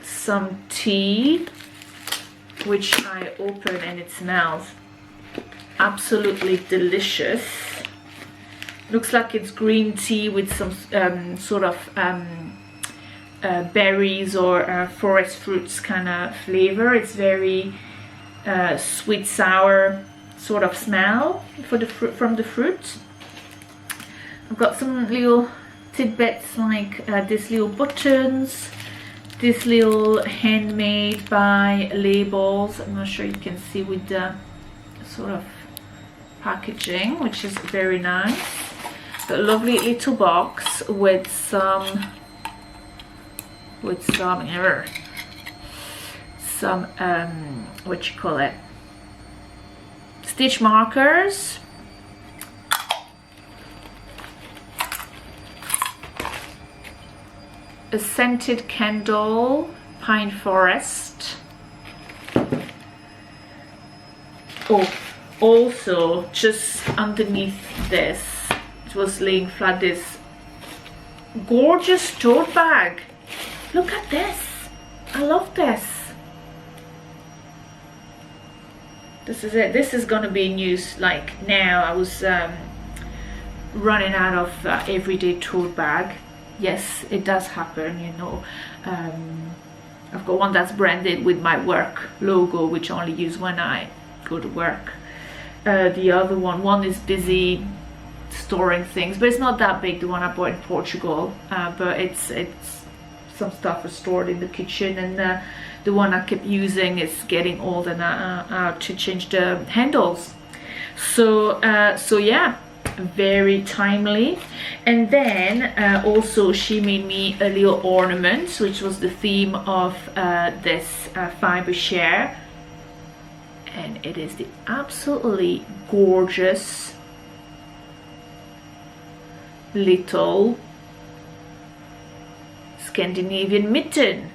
some tea, which I opened, and it smells absolutely delicious. Looks like it's green tea with some sort of berries or forest fruits kind of flavor. It's very sweet sour sort of smell for the from the fruit. I've got some little tidbits like these little buttons, this little handmade by labels. I'm not sure you can see with the sort of packaging, which is very nice. A lovely little box with some what you call it, stitch markers, a scented candle, pine forest. Oh, also just underneath this, it was laying flat, this gorgeous tote bag. Look at this. I love this. This is it. This is gonna be news. Like now, I was running out of everyday tote bag. Yes, it does happen, you know. I've got one that's branded with my work logo, which I only use when I go to work. The other one is busy storing things, but it's not that big, the one I bought in Portugal, but it's some stuff is stored in the kitchen, and the one I kept using is getting old, and I have to change the handles. So yeah, very timely. And then also she made me a little ornament, which was the theme of this Fibreshare, and it is the absolutely gorgeous little Scandinavian mitten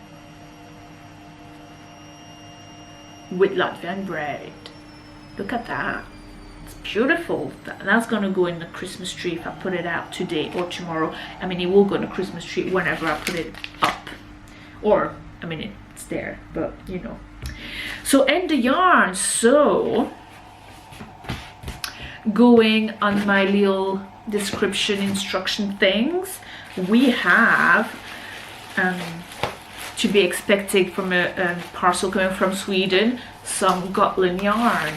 with Latvian bread. Look at that. It's beautiful. That's gonna go in the Christmas tree if I put it out today or tomorrow. I mean, it will go in the Christmas tree whenever I put it up, or I mean, it's there, but you know. So, and the yarn. So going on my little description instruction things, we have to be expected from a parcel coming from Sweden, some Gotland yarn.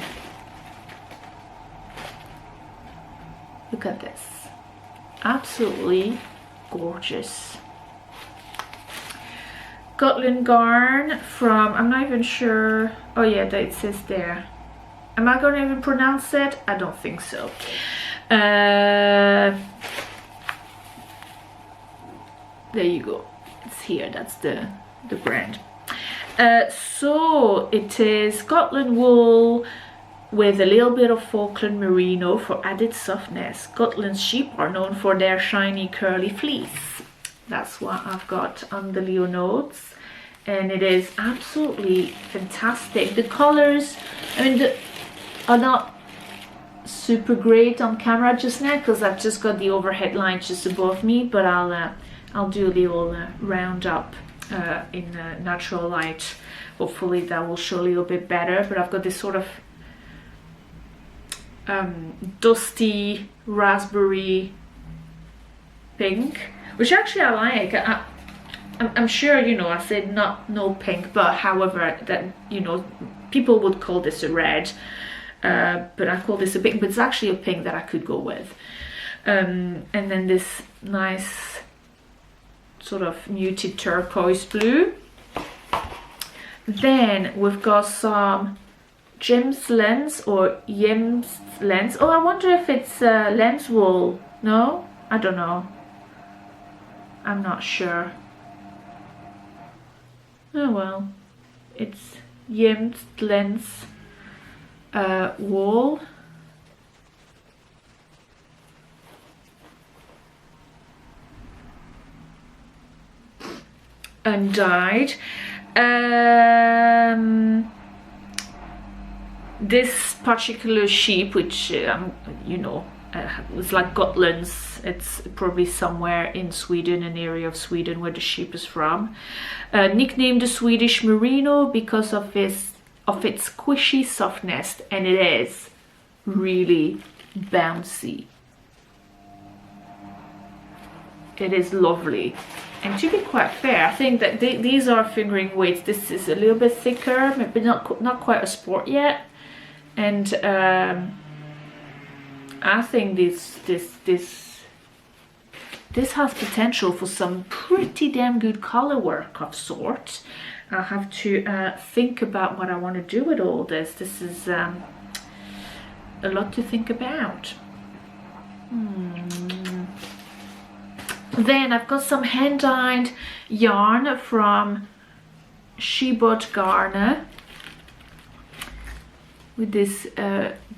Look at this, absolutely gorgeous. Gotland yarn from, I'm not even sure, oh yeah, that it says there. Am I gonna even pronounce it? I don't think so. There you go, it's here, that's the brand. So it is Gotland wool with a little bit of Falkland merino for added softness. Gotland sheep are known for their shiny curly fleece. That's what I've got on the Leo notes, and it is absolutely fantastic. The colors, I mean, are not super great on camera just now because I've just got the overhead line just above me, but I'll do a little roundup in natural light. Hopefully that will show a little bit better. But I've got this sort of dusty raspberry pink, which actually I like. I'm sure, you know, I said no pink, but however, that, you know, people would call this a red, but I call this a pink, but it's actually a pink that I could go with. And then this nice sort of muted turquoise blue. Then we've got some Jim's lens or Yim's lens. Oh, I wonder if it's lens wool. No, I don't know. I'm not sure. Oh well, it's Yarns lens wool. Undyed. This particular sheep, which you know, it's like Gotland's. It's probably somewhere in Sweden, an area of Sweden where the sheep is from. Nicknamed the Swedish Merino because of its squishy softness, and it is really bouncy. It is lovely. And to be quite fair, I think that these are fingering weights. This is a little bit thicker, maybe not quite a sport yet. And I think this has potential for some pretty damn good color work of sorts. I'll have to think about what I want to do with all this. This is a lot to think about. Then I've got some hand-dyed yarn from Shebot Garner with this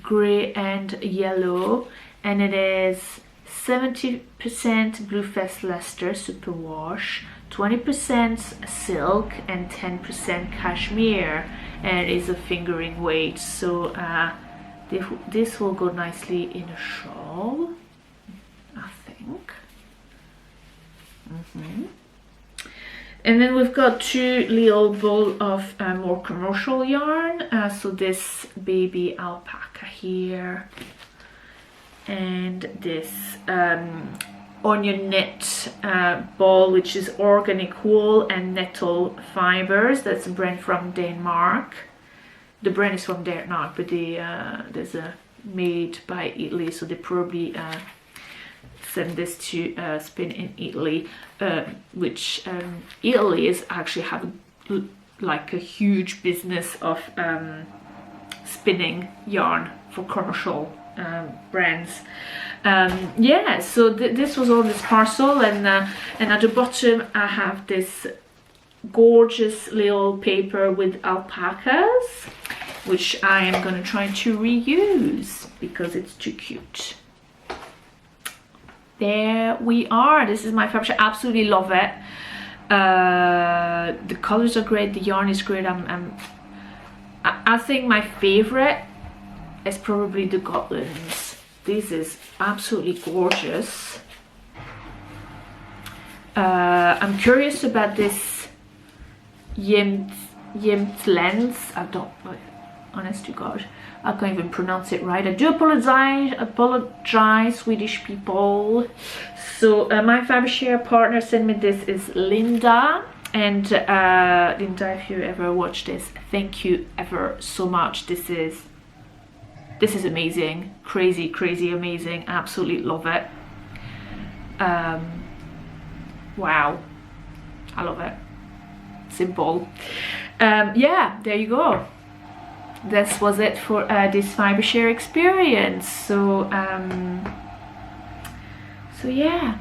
grey and yellow, and it is 70% Blue Fest Leicester superwash, 20% silk and 10% cashmere, and it is a fingering weight, so this will go nicely in a shawl, I think. And then we've got two little ball of more commercial yarn. So this baby alpaca here, and this onion knit ball, which is organic wool and nettle fibers. That's a brand from Denmark. The brand is from Denmark, but there's a made by Italy, so they probably send this to spin in Italy, which Italy is actually have like a huge business of spinning yarn for commercial brands. Yeah, so this was all this parcel, and at the bottom I have this gorgeous little paper with alpacas, which I am going to try to reuse because it's too cute. There we are. This is my Fibreshare. Absolutely love it. The colors are great. The yarn is great. I think my favorite is probably the Gotland's. This is absolutely gorgeous. I'm curious about this Yarns lens. I don't, honest to God, I can't even pronounce it right. I do apologize, Swedish people. So my Fibreshare partner sent me this is Linda, and Linda, if you ever watch this, thank you ever so much. This is amazing, crazy amazing. Absolutely love it. Wow, I love it. Simple. Yeah, there you go. This was it for this Fibreshare experience. So yeah,